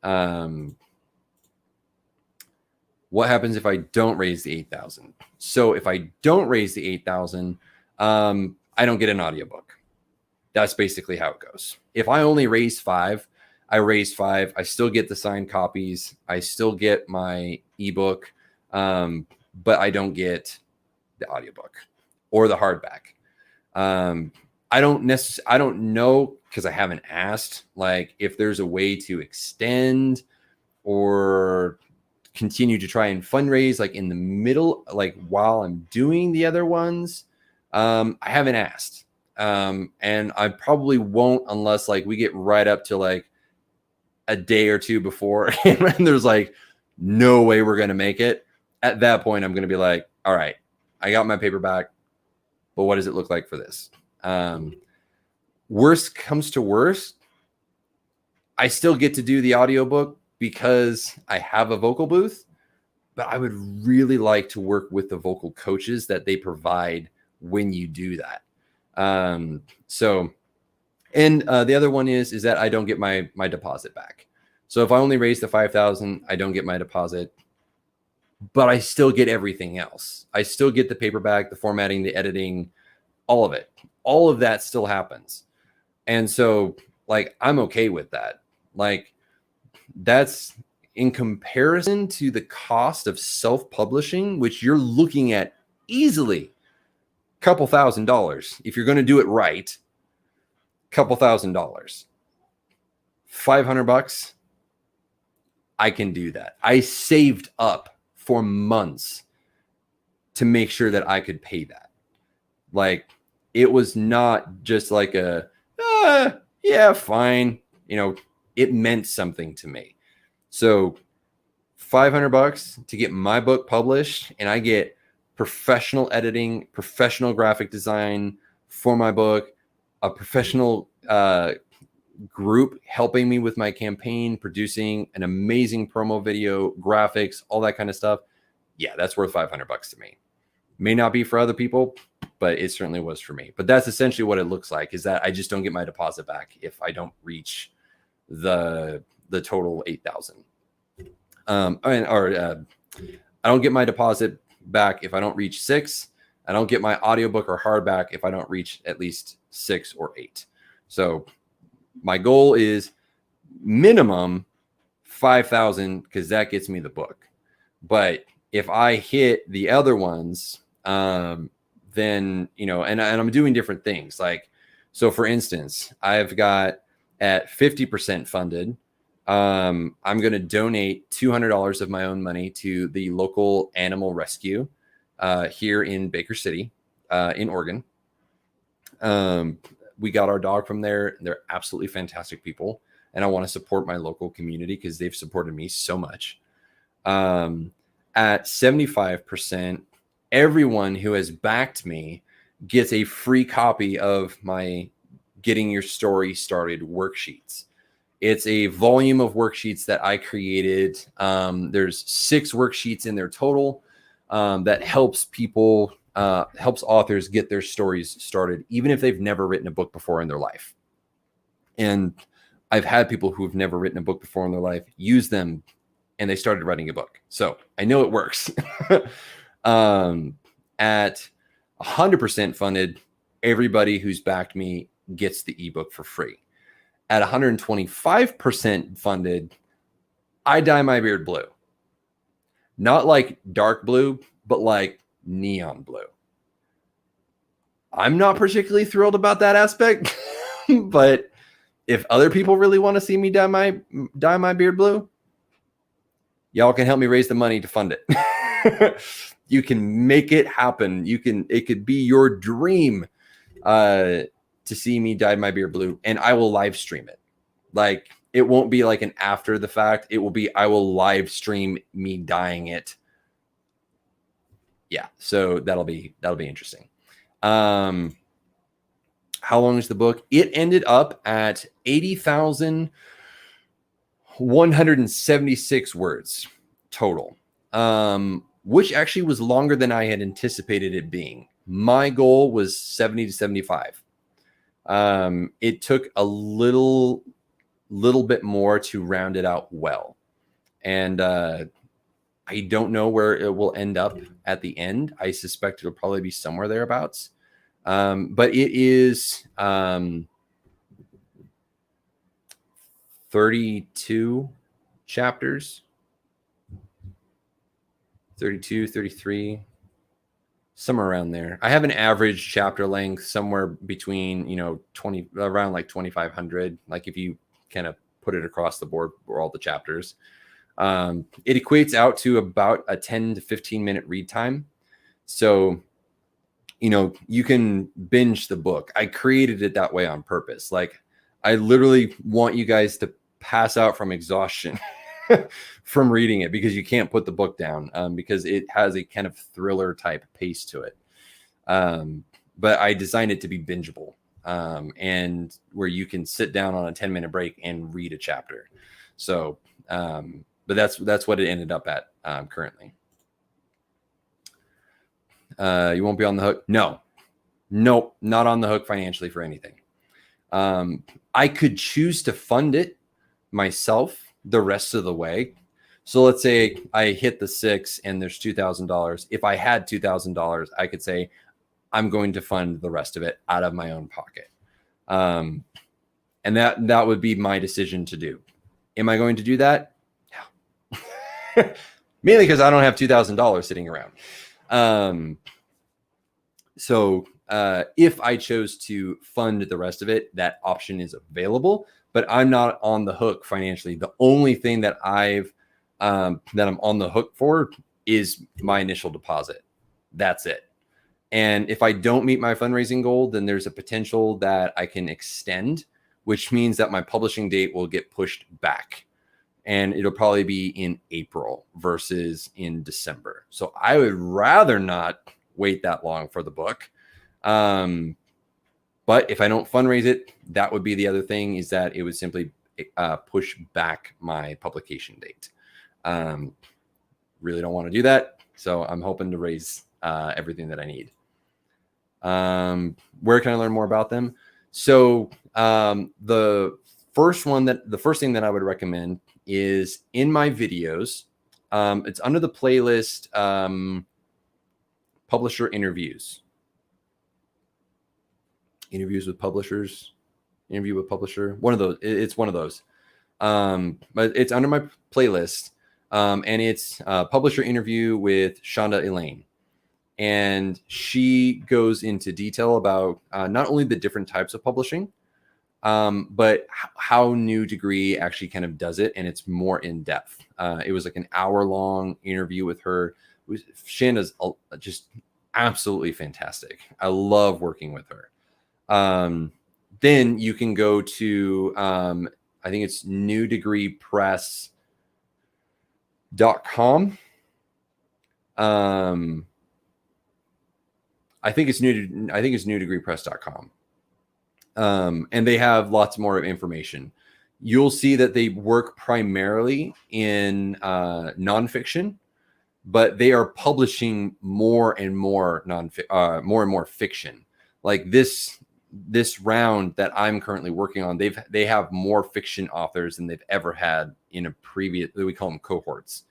Speaker 1: on. What happens if I don't raise the 8,000? So if I don't raise the 8,000, I don't get an audiobook. That's basically how it goes. If I only raise 5, I raise 5. I still get the signed copies. I still get my ebook, but I don't get the audiobook or the hardback. I don't know because I haven't asked, like if there's a way to extend or continue to try and fundraise like in the middle, like while I'm doing the other ones. I haven't asked. And I probably won't unless like we get right up to like a day or two before and there's like no way we're going to make it. At that point, I'm going to be like, all right, I got my paperback, but what does it look like for this? Worst comes to worst, I still get to do the audiobook because I have a vocal booth, but I would really like to work with the vocal coaches that they provide when you do that. The other one is that I don't get my deposit back. So if I only raise the 5,000, I don't get my deposit, but I still get everything else. I still get the paperback, the formatting, the editing, all of it. All of that still happens. And so like, I'm okay with that. Like that's in comparison to the cost of self-publishing, which you're looking at easily a couple $1,000s. If you're going to do it right, couple $1,000, $500. I can do that. I saved up for months to make sure that I could pay that. Like it was not just like Yeah, fine. It meant something to me. So $500 to get my book published, and I get professional editing, professional graphic design for my book, a professional group helping me with my campaign, producing an amazing promo video, graphics, all that kind of stuff. Yeah, that's worth $500 to me. May not be for other people, but it certainly was for me. But that's essentially what it looks like, is that I just don't get my deposit back if I don't reach the total 8,000. I don't get my deposit back if I don't reach 6. I don't get my audiobook or hardback if I don't reach at least 6 or 8. So my goal is minimum 5,000, because that gets me the book. But if I hit the other ones, then, and I'm doing different things. Like, so for instance, I've got at 50% funded, I'm going to donate $200 of my own money to the local animal rescue here in Baker City, in Oregon. We got our dog from there. They're absolutely fantastic people, and I want to support my local community because they've supported me so much. At 75%, everyone who has backed me gets a free copy of my Getting Your Story Started worksheets. It's a volume of worksheets that I created. There's 6 worksheets in there total that helps people, helps authors get their stories started, even if they've never written a book before in their life. And I've had people who've never written a book before in their life use them, and they started writing a book. So I know it works. At 100% funded, everybody who's backed me gets the ebook for free. At 125% funded, I dye my beard blue. Not like dark blue, but like neon blue. I'm not particularly thrilled about that aspect, but if other people really want to see me dye my beard blue, y'all can help me raise the money to fund it. You can make it happen. It could be your dream to see me dye my beard blue, and I will live stream it. Like, it won't be like an after the fact. It will be, I will live stream me dyeing it. Yeah. So that'll be interesting. How long is the book? It ended up at 80,176 words total, which actually was longer than I had anticipated it being. My goal was 70 to 75. It took a little bit more to round it out well. And I don't know where it will end up at the end. I suspect it'll probably be somewhere thereabouts. But it is 32 chapters, 32, 33, somewhere around there. I have an average chapter length somewhere between, 20, around like 2,500. Like, if you kind of put it across the board for all the chapters, it equates out to about a 10 to 15 minute read time. So, you can binge the book. I created it that way on purpose. Like, I literally want you guys to pass out from exhaustion from reading it, because you can't put the book down, because it has a kind of thriller type pace to it. But I designed it to be bingeable, and where you can sit down on a 10-minute break and read a chapter. So, but that's what it ended up at currently. You won't be on the hook? No, nope, not on the hook financially for anything. I could choose to fund it myself the rest of the way. So let's say I hit the 6 and there's $2,000. If I had $2,000, I could say I'm going to fund the rest of it out of my own pocket. And that would be my decision to do. Am I going to do that? No. Mainly because I don't have $2,000 sitting around. So if I chose to fund the rest of it, that option is available, but I'm not on the hook financially. The only thing that that I'm on the hook for is my initial deposit. That's it. And if I don't meet my fundraising goal, then there's a potential that I can extend which means that my publishing date will get pushed back. And it'll probably be in April versus in December. So I would rather not wait that long for the book. But if I don't fundraise it, that would be the other thing, is that it would simply push back my publication date. Really don't want to do that. So I'm hoping to raise everything that I need. Where can I learn more about them? So the first thing that I would recommend is in my videos. It's under the playlist publisher interviews. Interviews with publishers, interview with publisher. One of those. It's one of those. But it's under my playlist. And it's a publisher interview with Shonda Elaine. And she goes into detail about not only the different types of publishing, but how New Degree actually kind of does it. And it's more in depth. It was like an hour-long interview with her. Shanda's just absolutely fantastic. I love working with her. Then you can go to, I think it's newdegreepress.com. I think it's newdegreepress.com. And they have lots more information. You'll see that they work primarily in nonfiction, but they are publishing more and more fiction. Like this round that I'm currently working on, they have more fiction authors than they've ever had in a previous, we call them cohorts.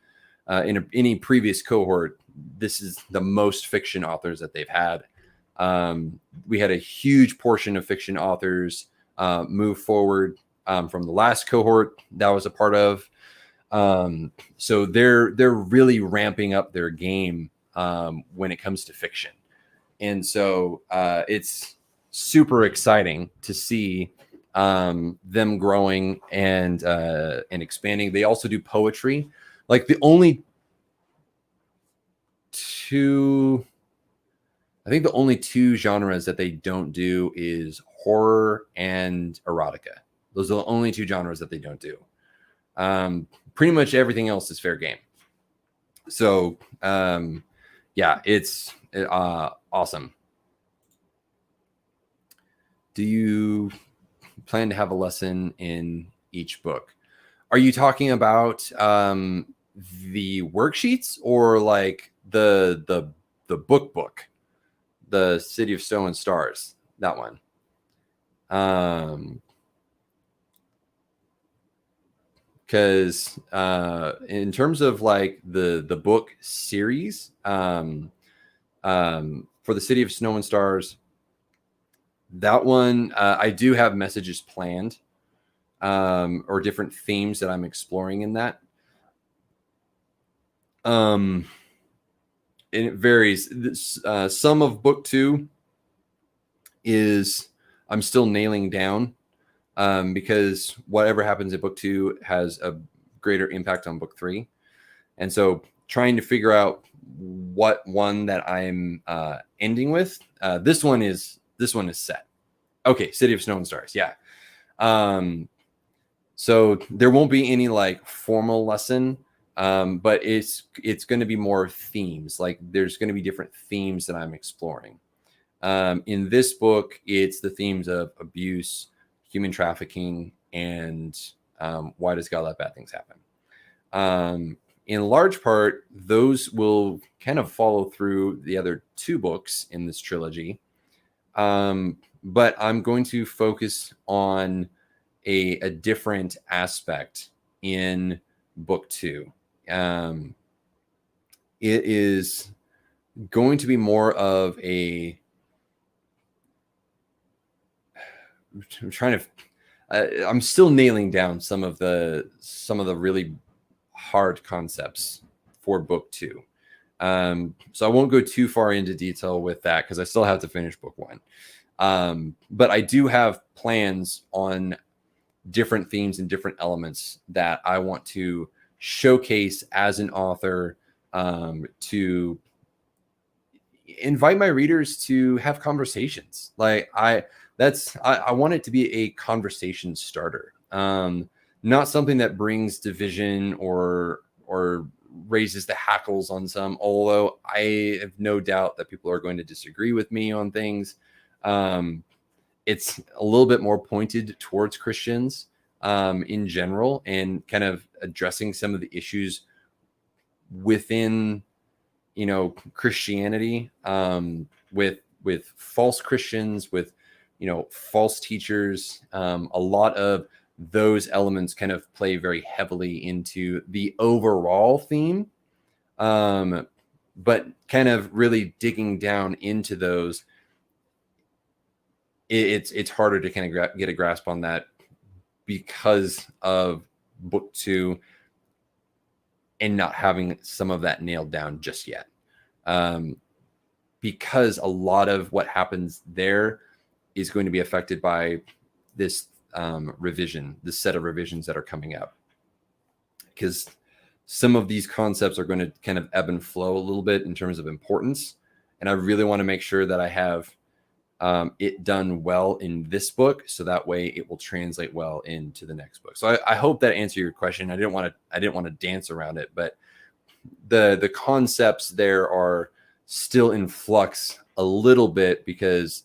Speaker 1: In any previous cohort, this is the most fiction authors that they've had. We had a huge portion of fiction authors move forward from the last cohort that I was a part of. So they're really ramping up their game when it comes to fiction. And so it's super exciting to see them growing and expanding. They also do poetry. Like the only two genres that they don't do is horror and erotica. Those are the only two genres that they don't do. Pretty much everything else is fair game. So yeah, it's awesome. Do you plan to have a lesson in each book? Are you talking about the worksheets or like the book, the City of Stone and Stars, that one? Because in terms of like the book series, for the City of Snow and Stars, that one I do have messages planned, or different themes that I'm exploring in that. And it varies. Some of book 2 is I'm still nailing down, because whatever happens in book 2 has a greater impact on book 3. And so trying to figure out what one that I'm ending with. This one is set. Okay, City of Snow and Stars. Yeah. So there won't be any like formal lesson, but it's going to be more themes. Like there's going to be different themes that I'm exploring. In this book, it's the themes of abuse, human trafficking, and why does God let bad things happen? In large part, those will kind of follow through the other 2 books in this trilogy. But I'm going to focus on a different aspect in book 2. It is going to be more of a, I'm still nailing down some of the really hard concepts for book 2. So I won't go too far into detail with that because I still have to finish book 1. But I do have plans on different themes and different elements that I want to showcase as an author, to invite my readers to have conversations. Like I want it to be a conversation starter, not something that brings division or raises the hackles on some, although I have no doubt that people are going to disagree with me on things. It's a little bit more pointed towards Christians in general, and kind of addressing some of the issues within, Christianity, with false Christians, with, false teachers. A lot of those elements kind of play very heavily into the overall theme. But kind of really digging down into those, it's harder to kind of get a grasp on that because of book 2 and not having some of that nailed down just yet. Because a lot of what happens there is going to be affected by this this set of revisions that are coming up. Because some of these concepts are going to kind of ebb and flow a little bit in terms of importance. And I really want to make sure that I have it done well in this book, so that way it will translate well into the next book. So I hope that answered your question. I didn't want to dance around it, but the concepts there are still in flux a little bit, because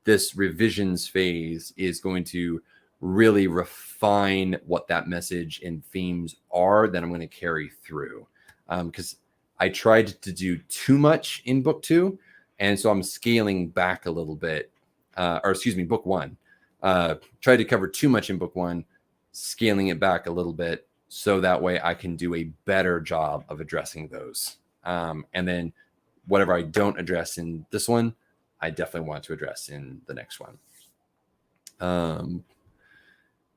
Speaker 1: this revisions phase is going to really refine what that message and themes are that I'm going to carry through. Because I tried to do too much in book 2. And so I'm scaling back a little bit, book 1. Tried to cover too much in book 1, scaling it back a little bit, so that way I can do a better job of addressing those. And then whatever I don't address in this one, I definitely want to address in the next one. I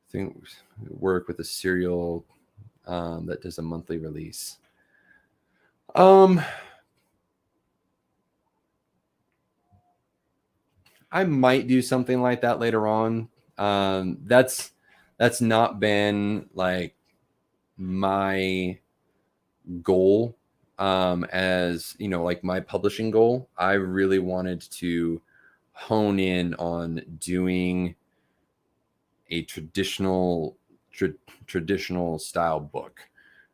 Speaker 1: think work with a serial that does a monthly release. I might do something like that later on. That's not been like my goal, as like my publishing goal. I really wanted to hone in on doing a traditional style book,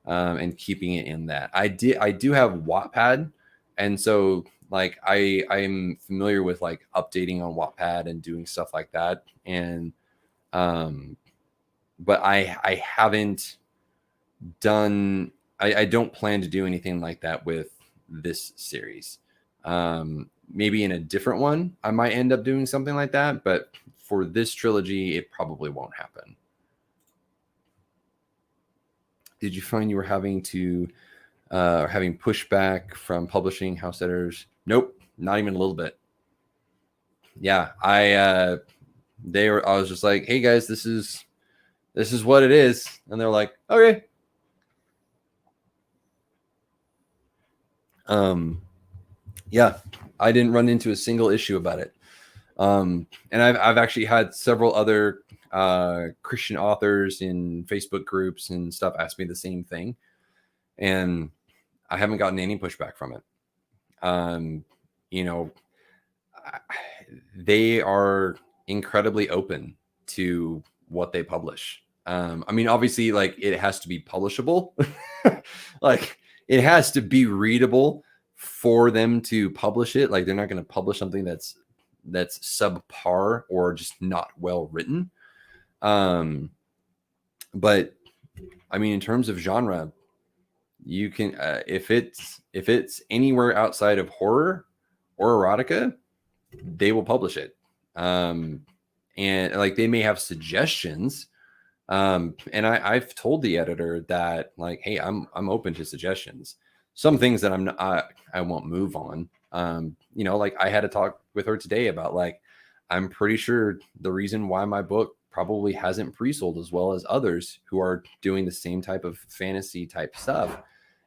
Speaker 1: and keeping it in that. I do have Wattpad, and so like I'm familiar with like updating on Wattpad and doing stuff like that. And but I haven't done, I don't plan to do anything like that with this series. Maybe in a different one, I might end up doing something like that, but for this trilogy, it probably won't happen. Did you find you were having pushback from publishing house editors? Nope, not even a little bit. Yeah, I was just like, hey guys, this is what it is. And they're like, okay. Yeah, I didn't run into a single issue about it. And I've actually had several other Christian authors in Facebook groups and stuff ask me the same thing, and I haven't gotten any pushback from it. They are incredibly open to what they publish. I mean, obviously, like, it has to be publishable. Like, it has to be readable for them to publish it. Like, they're not going to publish something that's subpar or just not well written. But I mean, in terms of genre, you can if it's anywhere outside of horror or erotica, they will publish it. And like, they may have suggestions. And I've told the editor that, like, hey, I'm open to suggestions. Some things that I won't move on. Like, I had a talk with her today about, like, I'm pretty sure the reason why my book probably hasn't pre-sold as well as others who are doing the same type of fantasy type stuff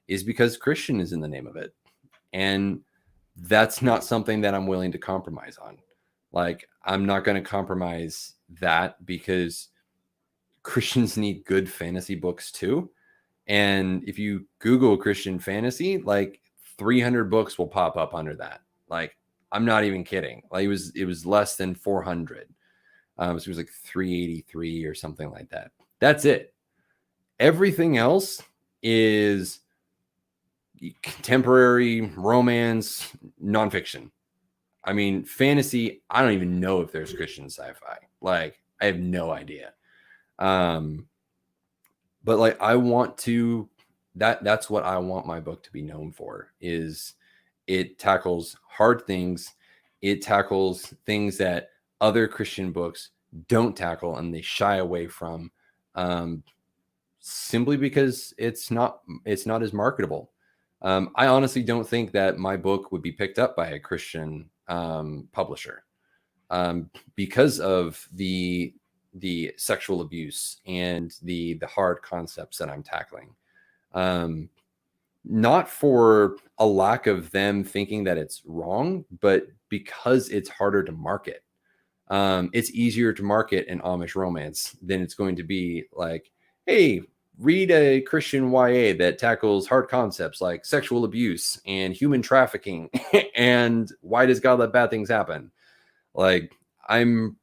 Speaker 1: is because Christian is in the name of it. And that's not something that I'm willing to compromise on. Like, I'm not going to compromise that, because Christians need good fantasy books too. And if you Google Christian fantasy, like, 300 books will pop up under that. Like, I'm not even kidding. Like it was less than 400. So it was like 383 or something like that. That's it. Everything else is contemporary romance, nonfiction. I mean, fantasy, I don't even know if there's Christian sci-fi. Like, I have no idea. But like, I want to, that's what I want my book to be known for, is it tackles hard things. It tackles things that other Christian books don't tackle and they shy away from, simply because it's not as marketable. I honestly don't think that my book would be picked up by a Christian publisher, because of the sexual abuse and the hard concepts that I'm tackling. Not for a lack of them thinking that it's wrong, but because it's harder to market. It's easier to market an Amish romance than it's going to be like, hey, read a Christian YA that tackles hard concepts like sexual abuse and human trafficking and why does God let bad things happen? Like, I'm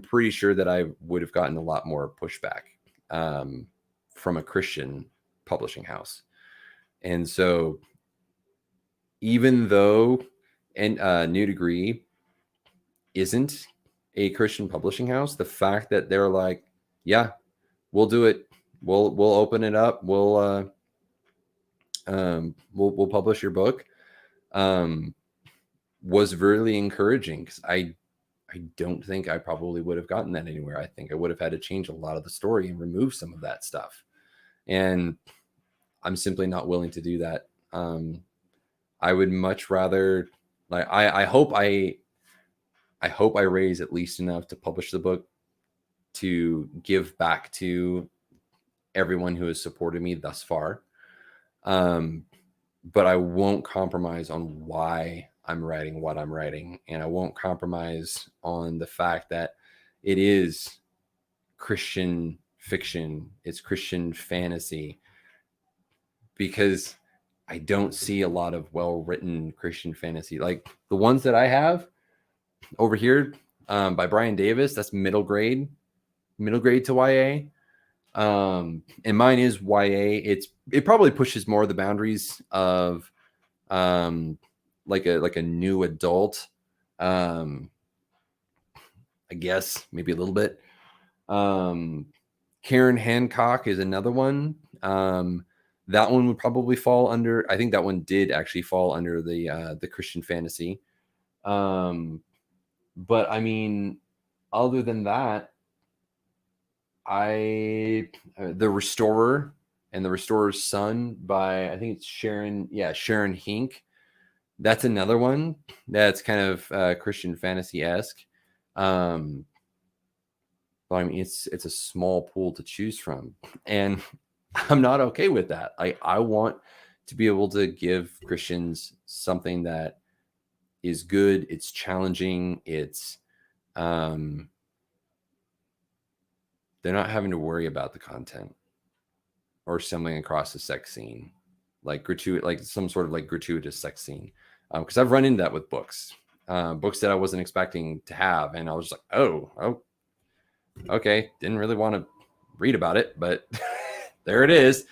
Speaker 1: pretty sure that I would have gotten a lot more pushback from a Christian publishing house. And so even though New Degree isn't a Christian publishing house, the fact that they're like, yeah, we'll do it. We'll open it up. We'll publish your book. Was really encouraging, because I don't think I probably would have gotten that anywhere. I think I would have had to change a lot of the story and remove some of that stuff. And I'm simply not willing to do that. I would much rather, like, I hope I raise at least enough to publish the book to give back to everyone who has supported me thus far. But I won't compromise on why I'm writing what I'm writing. And I won't compromise on the fact that it is Christian fiction. It's Christian fantasy, because I don't see a lot of well-written Christian fantasy. Like the ones that I have over here, by Brian Davis, that's middle grade to YA. And mine is YA. It probably pushes more the boundaries of like a new adult. I guess maybe a little bit. Karen Hancock is another one. That one would probably fall under, I think that one did actually fall under the Christian fantasy. But I mean, other than that, The Restorer and The Restorer's Son by, I think it's Sharon Hink. That's another one that's kind of Christian fantasy-esque. But I mean, it's a small pool to choose from, and I'm not okay with that. I want to be able to give Christians something that is good. It's challenging. It's they're not having to worry about the content or stumbling across a sex scene, like some sort of like gratuitous sex scene. Because I've run into that with books that I wasn't expecting to have, and I was like, oh, okay, didn't really want to read about it, but there it is.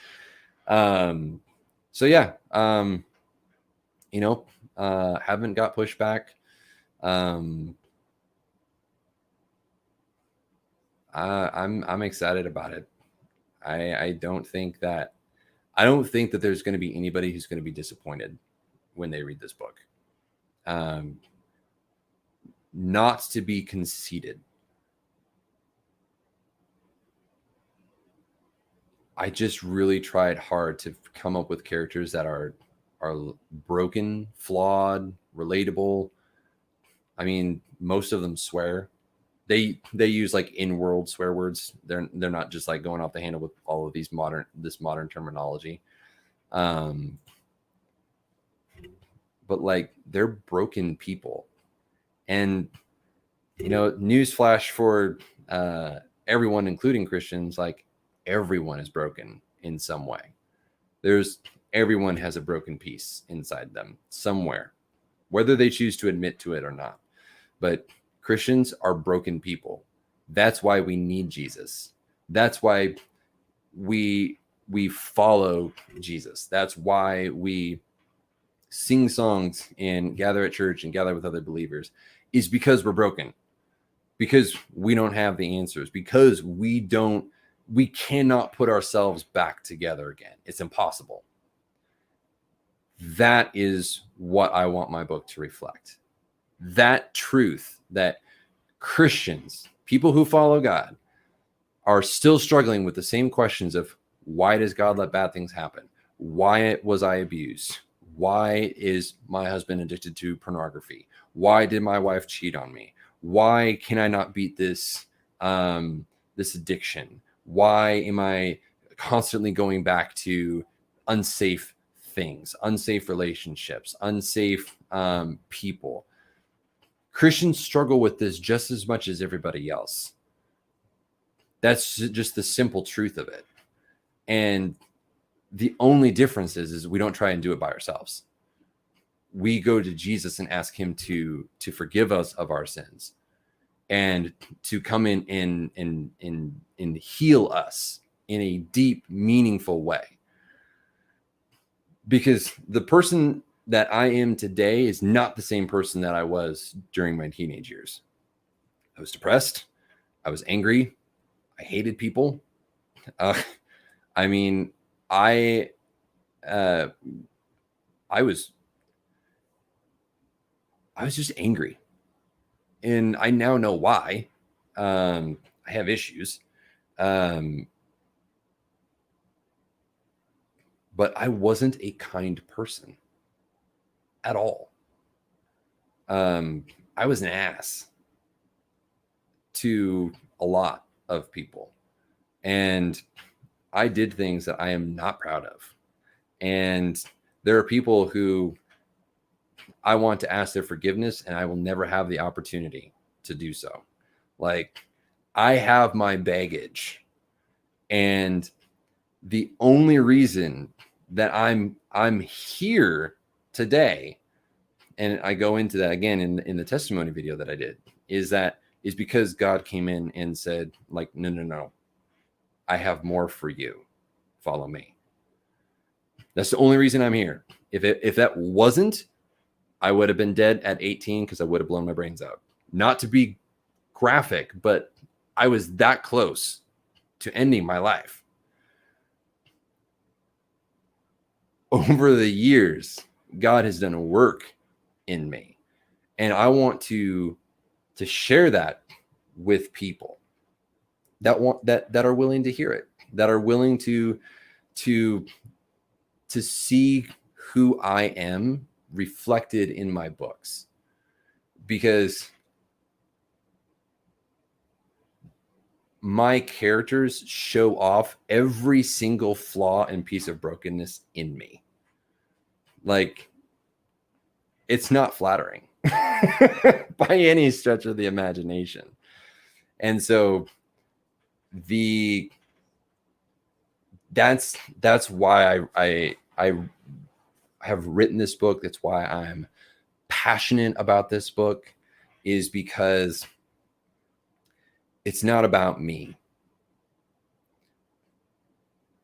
Speaker 1: So yeah, haven't got pushback. I'm excited about it. I don't think that there's going to be anybody who's going to be disappointed when they read this book. Not to be conceited, I just really tried hard to come up with characters that are broken, flawed, relatable. I mean, most of them swear. They use like in-world swear words. They're not just like going off the handle with all of this modern terminology. But like, they're broken people. And newsflash for everyone, including Christians, like, everyone is broken in some way. Everyone has a broken piece inside them somewhere. whether they choose to admit to it or not. But Christians are broken people. That's why we need Jesus. That's why we follow Jesus. That's why we sing songs and gather at church and gather with other believers, is because we're broken, because we don't have the answers, because we cannot put ourselves back together again. It's impossible. That is what I want my book to reflect. That truth that Christians, people who follow God, are still struggling with the same questions of, why does God let bad things happen? Why was I abused? Why is my husband addicted to pornography? Why did my wife cheat on me? Why can I not beat this addiction? Why am I constantly going back to unsafe things, unsafe relationships, unsafe people? Christians struggle with this just as much as everybody else. That's just the simple truth of it. And the only difference is we don't try and do it by ourselves. We go to Jesus and ask him to forgive us of our sins and to come in and heal us in a deep, meaningful way. Because the person that I am today is not the same person that I was during my teenage years. I was depressed. I was angry. I hated people. I mean, I was just angry, and I now know why. I have issues, but I wasn't a kind person at all. I was an ass to a lot of people, and I did things that I am not proud of. And there are people who I want to ask their forgiveness, and I will never have the opportunity to do so. Like, I have my baggage, and the only reason that I'm here today, and I go into that again in the testimony video that I did, is because God came in and said, like, no, I have more for you. Follow me. That's the only reason I'm here. If that wasn't, I would have been dead at 18 because I would have blown my brains out. Not to be graphic, but I was that close to ending my life. Over the years, God has done a work in me, and I want to share that with people that are willing to hear it, that are willing to see who I am reflected in my books, because my characters show off every single flaw and piece of brokenness in me. Like, it's not flattering by any stretch of the imagination. And so that's why I have written this book. That's why I'm passionate about this book, is because it's not about me.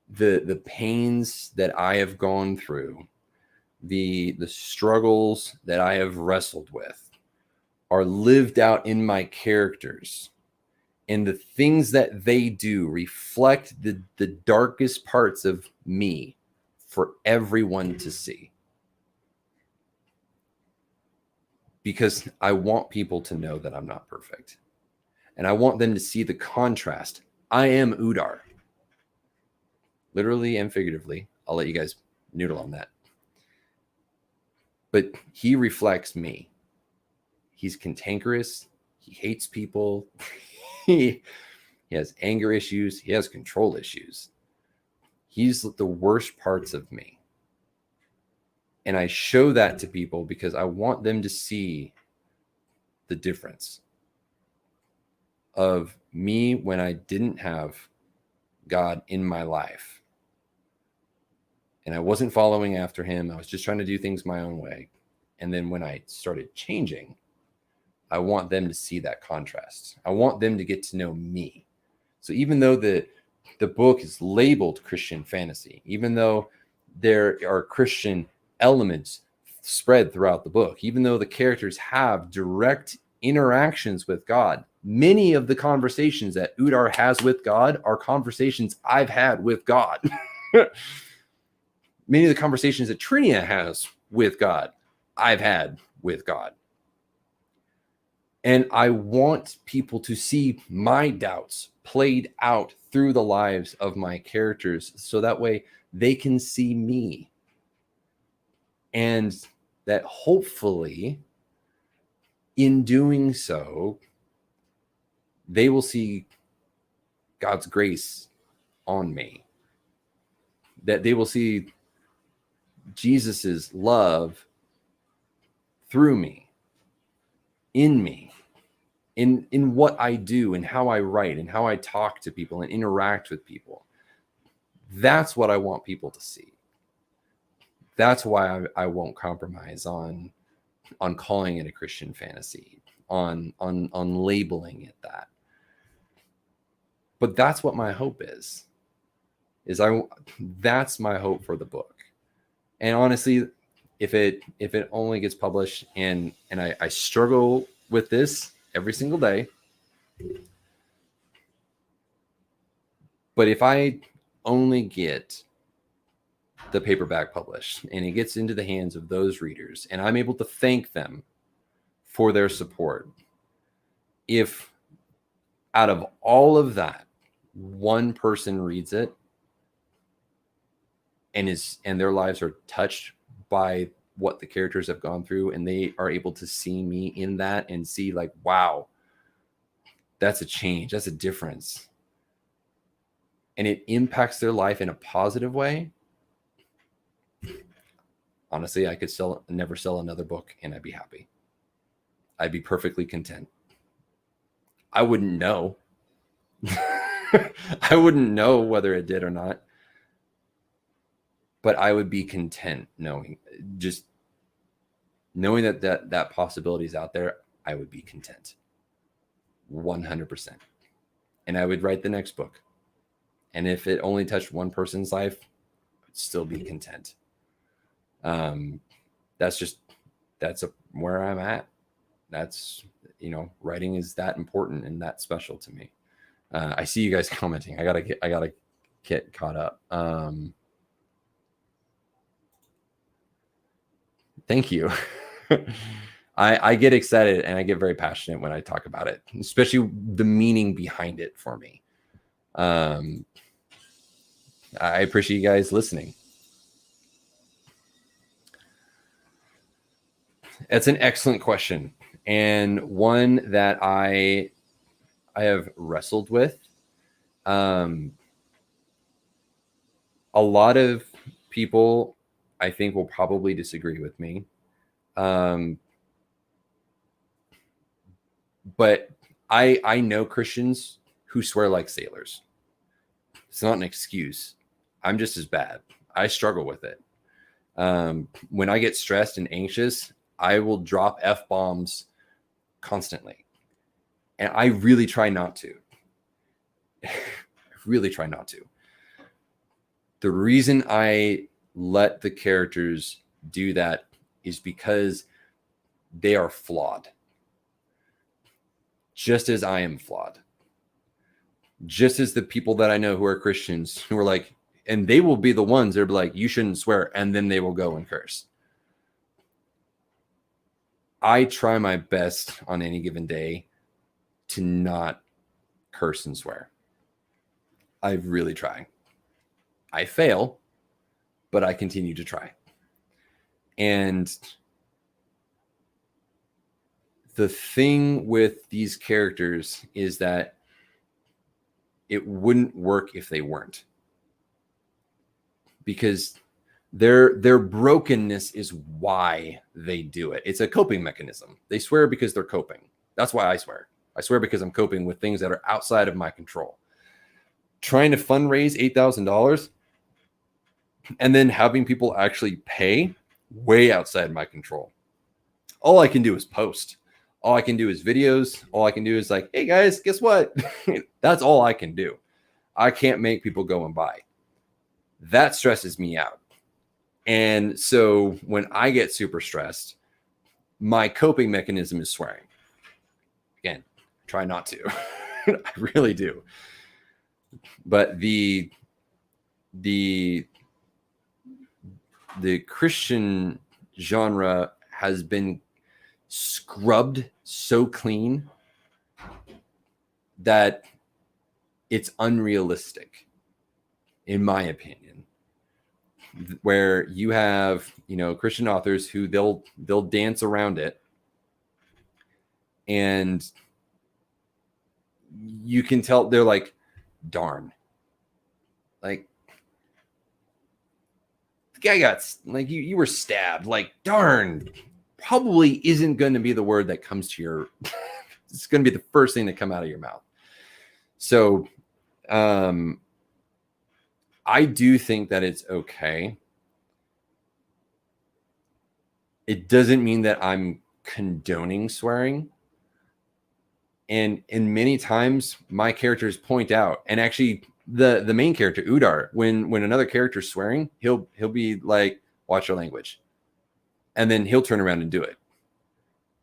Speaker 1: The pains that I have gone through, the struggles that I have wrestled with, are lived out in my characters, and the things that they do reflect the darkest parts of me for everyone to see. Because I want people to know that I'm not perfect. And I want them to see the contrast. I am Udar. Literally and figuratively. I'll let you guys noodle on that. But he reflects me. He's cantankerous. He hates people. He has anger issues. He has control issues. He's the worst parts of me. And I show that to people because I want them to see the difference of me when I didn't have God in my life. And I wasn't following after him. I was just trying to do things my own way. And then when I started changing, I want them to see that contrast. I want them to get to know me. So even though the book is labeled Christian fantasy, even though there are Christian elements spread throughout the book, even though the characters have direct interactions with God, many of the conversations that Udar has with God are conversations I've had with God. Many of the conversations that Trinia has with God, I've had with God. And I want people to see my doubts played out through the lives of my characters, so that way they can see me. And that hopefully, in doing so, they will see God's grace on me. That they will see Jesus's love through me, in me, in what I do and how I write and how I talk to people and interact with people. That's what I want people to see. That's why I won't compromise on calling it a Christian fantasy, on labeling it that. But that's what my hope is that's my hope for the book. And honestly, if it only gets published and I struggle with this every single day, but if I only get the paperback published and it gets into the hands of those readers and I'm able to thank them for their support, if out of all of that, one person reads it and their lives are touched by what the characters have gone through, and they are able to see me in that and see like, wow, that's a change, that's a difference, and it impacts their life in a positive way, honestly, I could never sell another book and I'd be happy. I'd be perfectly content. I wouldn't know. I wouldn't know whether it did or not, but I would be content knowing that possibility is out there. I would be content 100%. And I would write the next book. And if it only touched one person's life, I'd still be content. That's where I'm at. That's, writing is that important and that special to me. I see you guys commenting. I gotta get caught up. Thank you. I get excited and I get very passionate when I talk about it, especially the meaning behind it for me. I appreciate you guys listening. That's an excellent question, and one that I have wrestled with. A lot of people, I think, will probably disagree with me. But I know Christians who swear like sailors. It's not an excuse. I'm just as bad. I struggle with it. When I get stressed and anxious, I will drop F-bombs constantly. And I really try not to. The reason I let the characters do that is because they are flawed. Just as I am flawed. Just as the people that I know who are Christians who are like, and they will be the ones that are like, you shouldn't swear, and then they will go and curse. I try my best on any given day to not curse and swear. I really try. I fail, but I continue to try. And the thing with these characters is that it wouldn't work if they weren't. Because their brokenness is why they do it. It's a coping mechanism. They swear because they're coping. That's why I swear. I swear because I'm coping with things that are outside of my control. Trying to fundraise $8,000 and then having people actually pay, way outside my control. all I can do is post. All I can do is videos. All I can do is like, hey guys, guess what? That's all I can do. I can't make people go and buy. That stresses me out. And so when I get super stressed, my coping mechanism is swearing. Again, try not to. I really do. But the Christian genre has been scrubbed so clean that it's unrealistic, in my opinion. Where you have, Christian authors who they'll dance around it, and you can tell they're like, darn, like the guy got like you were stabbed, like darn, probably isn't going to be the word that comes to your it's going to be the first thing that come out of your mouth. So I do think that it's okay. It doesn't mean that I'm condoning swearing. And many times my characters point out, and actually the main character, Udar, when another character's swearing, he'll be like, watch your language. And then he'll turn around and do it.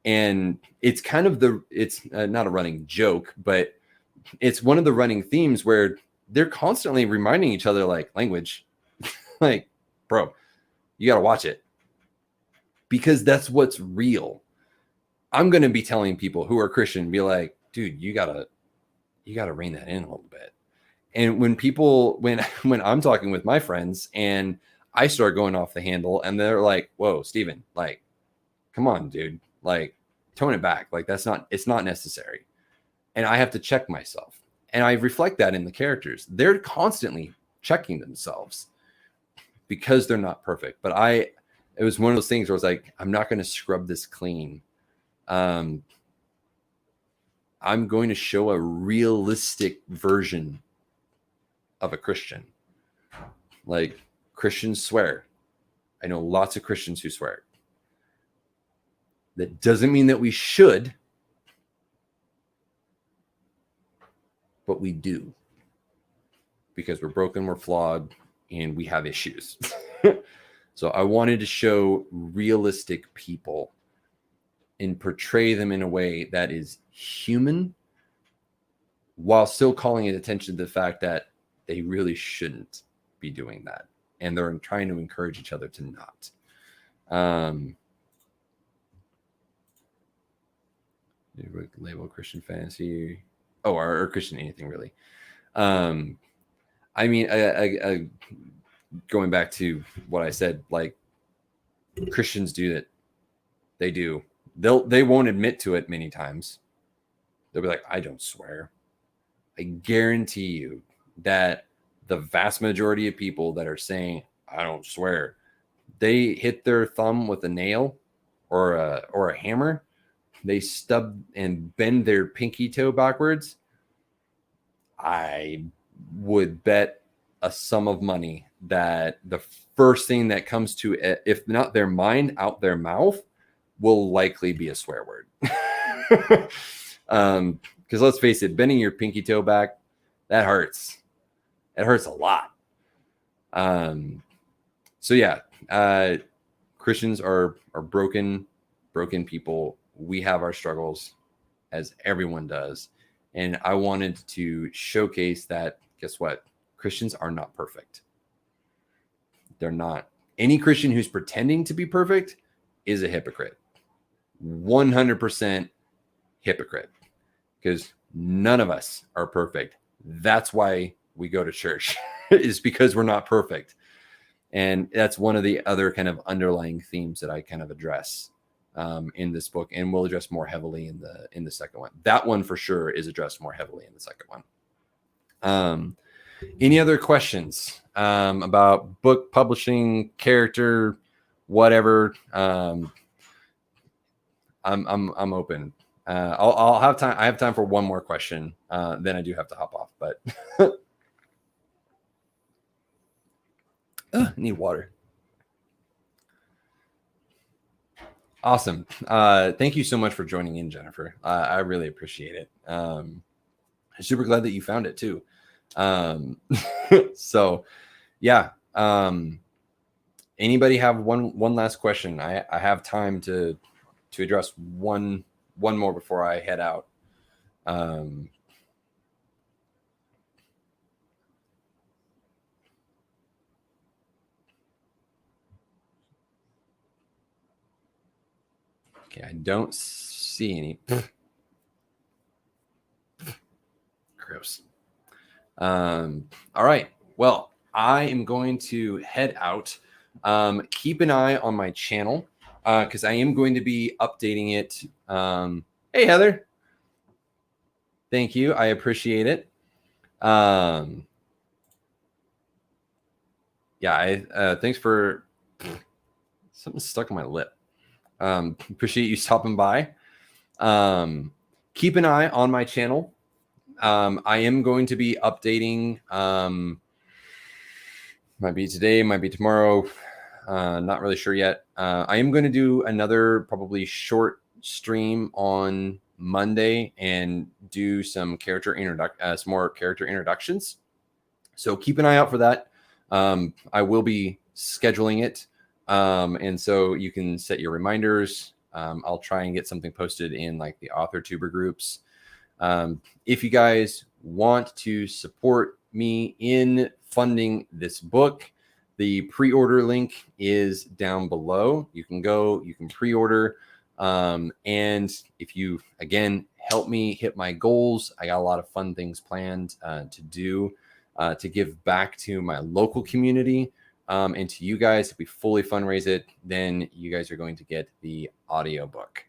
Speaker 1: And it's kind of it's not a running joke, but it's one of the running themes where they're constantly reminding each other, like, language, like, bro, you got to watch it, because that's what's real. I'm going to be telling people who are Christian, be like, dude, you gotta rein that in a little bit. And when I'm talking with my friends and I start going off the handle and they're like, whoa, Steven, like, come on, dude, like, tone it back. Like, it's not necessary. And I have to check myself. And I reflect that in the characters. They're constantly checking themselves because they're not perfect. But it was one of those things where I was like, I'm not going to scrub this clean. I'm going to show a realistic version of a Christian. Like, Christians swear. I know lots of Christians who swear. That doesn't mean that we should, but we do. Because we're broken, we're flawed, and we have issues. So I wanted to show realistic people and portray them in a way that is human, while still calling attention to the fact that they really shouldn't be doing that. And they're trying to encourage each other to not. Label Christian fantasy. Oh, or Christian anything, really. I mean, I going back to what I said, like, Christians do that. They do. They won't admit to it many times. They'll be like, I don't swear. I guarantee you that the vast majority of people that are saying, I don't swear, they hit their thumb with a nail or a hammer. They stub and bend their pinky toe backwards. I would bet a sum of money that the first thing that comes to, if not their mind, out their mouth, will likely be a swear word. Because let's face it, bending your pinky toe back, that hurts. It hurts a lot. So yeah, Christians are broken people. We have our struggles, as everyone does. And I wanted to showcase that, guess what? Christians are not perfect. They're not. Any Christian who's pretending to be perfect is a hypocrite. 100% hypocrite. Because none of us are perfect. That's why we go to church, is because we're not perfect. And that's one of the other kind of underlying themes that I kind of address in this book, and we'll address more heavily in the second one. That one for sure is addressed more heavily in the second one. Any other questions about book publishing, character, whatever? I'm open. I'll have time. I have time for one more question. Then I do have to hop off, but I need water. Awesome. Thank you so much for joining in, Jennifer. I really appreciate it. I'm super glad that you found it too. So yeah. Anybody have one last question? I have time to address one more before I head out. Okay, I don't see any. Gross. All right. Well, I am going to head out. Keep an eye on my channel because I am going to be updating it. Hey, Heather. Thank you. I appreciate it. Yeah, thanks for something stuck on my lip. Appreciate you stopping by. Keep an eye on my channel. I am going to be updating. Might be today, might be tomorrow. Not really sure yet. I am going to do another probably short stream on Monday and do some more character introductions. So keep an eye out for that. I will be scheduling it, and so you can set your reminders. I'll try and get something posted in like the authortuber groups. If you guys want to support me in funding this book, the pre-order link is down below. You can go, you can pre-order. And if you, again, help me hit my goals, I got a lot of fun things planned to do to give back to my local community and to you guys. If we fully fundraise it, then you guys are going to get the audiobook.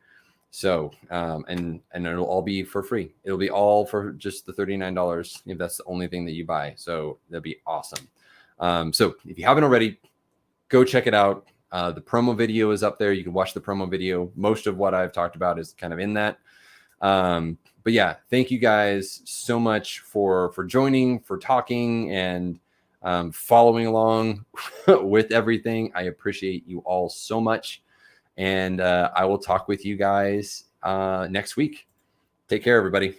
Speaker 1: So, and it'll all be for free. It'll be all for just the $39 if that's the only thing that you buy. So that'd be awesome. So if you haven't already, go check it out. The promo video is up there. You can watch the promo video. Most of what I've talked about is kind of in that. But yeah, thank you guys so much for joining, for talking, and following along with everything. I appreciate you all so much. And I will talk with you guys next week. Take care, everybody.